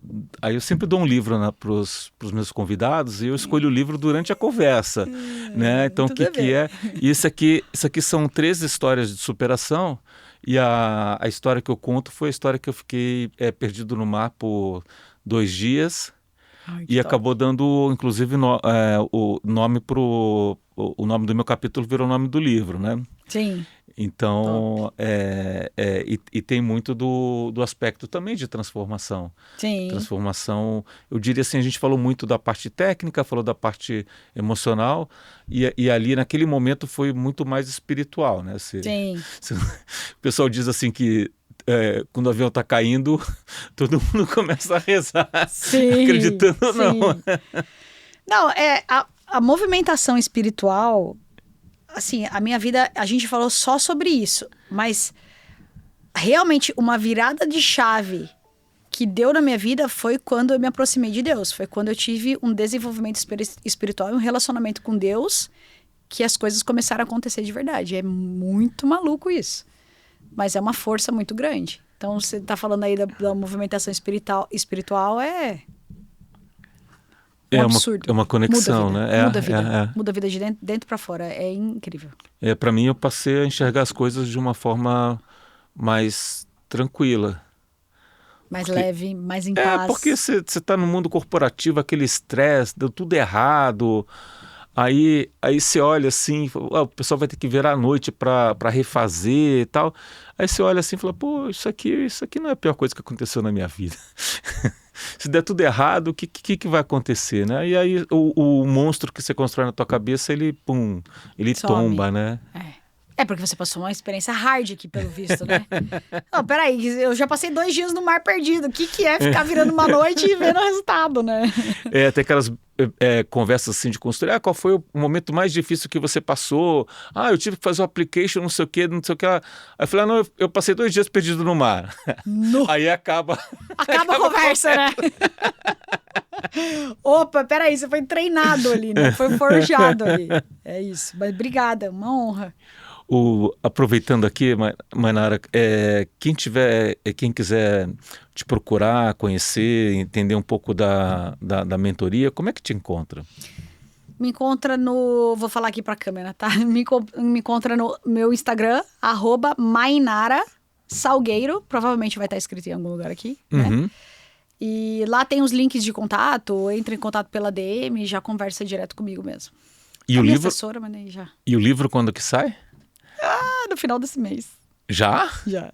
sempre dou um livro, né, para os meus convidados e eu escolho o livro durante a conversa. Né? Então, o que é? E isso aqui são 3 histórias de superação e a história que eu conto foi a história que eu fiquei perdido no mar por 2 dias. E acabou dando, inclusive, o nome o nome do meu capítulo virou o nome do livro, né? Sim. Então, e tem muito do aspecto também de transformação. Sim. Transformação, eu diria assim, a gente falou muito da parte técnica, falou da parte emocional, e ali naquele momento foi muito mais espiritual, né? Sim. O pessoal diz assim que quando o avião está caindo, todo mundo começa a rezar, sim, acreditando ou não. Não, a movimentação espiritual, assim, a minha vida, a gente falou só sobre isso, mas realmente uma virada de chave que deu na minha vida foi quando eu me aproximei de Deus, foi quando eu tive um desenvolvimento espiritual, um relacionamento com Deus que as coisas começaram a acontecer de verdade. É muito maluco isso. Mas é uma força muito grande. Então, você está falando aí da movimentação espiritual, é um absurdo. É uma conexão, muda a vida, né? Muda a vida. Muda a vida de dentro para fora. É incrível. Para mim, eu passei a enxergar as coisas de uma forma mais tranquila. Mais leve, mais em paz. Porque você está no mundo corporativo, aquele estresse, deu tudo errado. Aí você olha assim, o pessoal vai ter que virar à noite para refazer e tal. Aí você olha assim e fala, pô, isso aqui não é a pior coisa que aconteceu na minha vida. Se der tudo errado, o que vai acontecer, né? E aí o monstro que você constrói na tua cabeça, ele tomba, né? É porque você passou uma experiência hard aqui, pelo visto, né? Não, peraí, eu já passei 2 dias no mar perdido. O que é ficar virando uma noite e vendo o resultado, né? Tem aquelas conversas assim de consultoria. Qual foi o momento mais difícil que você passou? Eu tive que fazer o application, não sei o que. Aí eu falei, não, eu passei 2 dias perdido no mar. Aí acaba a conversa, né? Opa, peraí, você foi treinado ali, né? Foi forjado ali. É isso. Mas obrigada, uma honra. Aproveitando aqui, Mainara, quem quiser te procurar, conhecer, entender um pouco da mentoria, como é que te encontra? Me encontra vou falar aqui pra câmera, tá? Me encontra no meu Instagram, @mainarasalgueiro, provavelmente vai estar escrito em algum lugar aqui, né? E lá tem os links de contato, entra em contato pela DM e já conversa direto comigo mesmo. E o livro? Assessora, mas nem já. E o livro quando que sai? No final desse mês. Já? Já.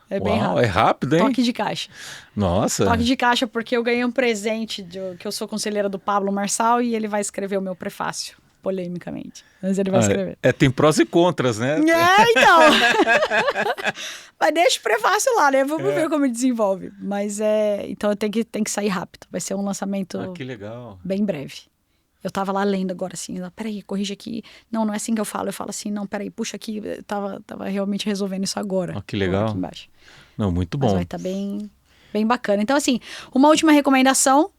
É bem rápido. É rápido, hein? Toque de caixa. Nossa. Toque de caixa porque eu ganhei um presente que eu sou conselheira do Pablo Marçal e ele vai escrever o meu prefácio, polemicamente. Mas ele vai escrever. Tem prós e contras, né? Então. Mas deixa o prefácio lá, né? Vamos ver como ele desenvolve. Mas então tem que sair rápido. Vai ser um lançamento que legal. Bem breve. Eu tava lá lendo agora assim, peraí, corrige aqui. Não é assim que eu falo assim, não, peraí, puxa aqui. Eu tava realmente resolvendo isso agora. Que legal. Aqui embaixo. Não, muito bom. Mas vai estar bem bacana. Então, assim, uma última recomendação.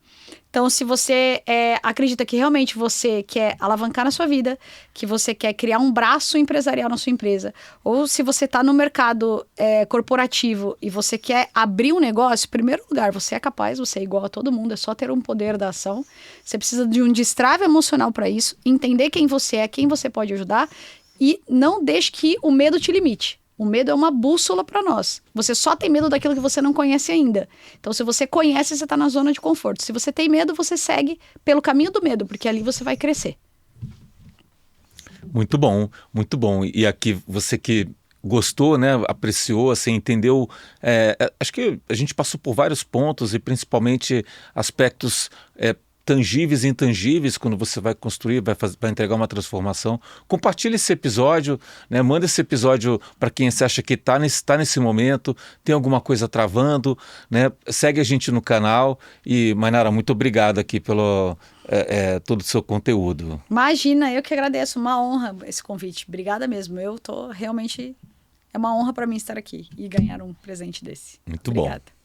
Então, se você acredita que realmente você quer alavancar na sua vida, que você quer criar um braço empresarial na sua empresa, ou se você está no mercado corporativo e você quer abrir um negócio, em primeiro lugar, você é capaz, você é igual a todo mundo, é só ter um poder da ação. Você precisa de um destrave emocional para isso, entender quem você é, quem você pode ajudar e não deixe que o medo te limite. O medo é uma bússola para nós. Você só tem medo daquilo que você não conhece ainda. Então, se você conhece, você está na zona de conforto. Se você tem medo, você segue pelo caminho do medo, porque ali você vai crescer. Muito bom, muito bom. E aqui, você que gostou, né, apreciou, assim, entendeu, acho que a gente passou por vários pontos e principalmente aspectos tangíveis e intangíveis quando você vai construir, vai entregar uma transformação. Compartilhe esse episódio, né? Manda esse episódio para quem você acha que está nesse momento, tem alguma coisa travando, né? Segue a gente no canal e, Mainara, muito obrigado aqui pelo todo o seu conteúdo. Imagina, eu que agradeço, uma honra esse convite. Obrigada mesmo, realmente, é uma honra para mim estar aqui e ganhar um presente desse. Muito Obrigada. Bom.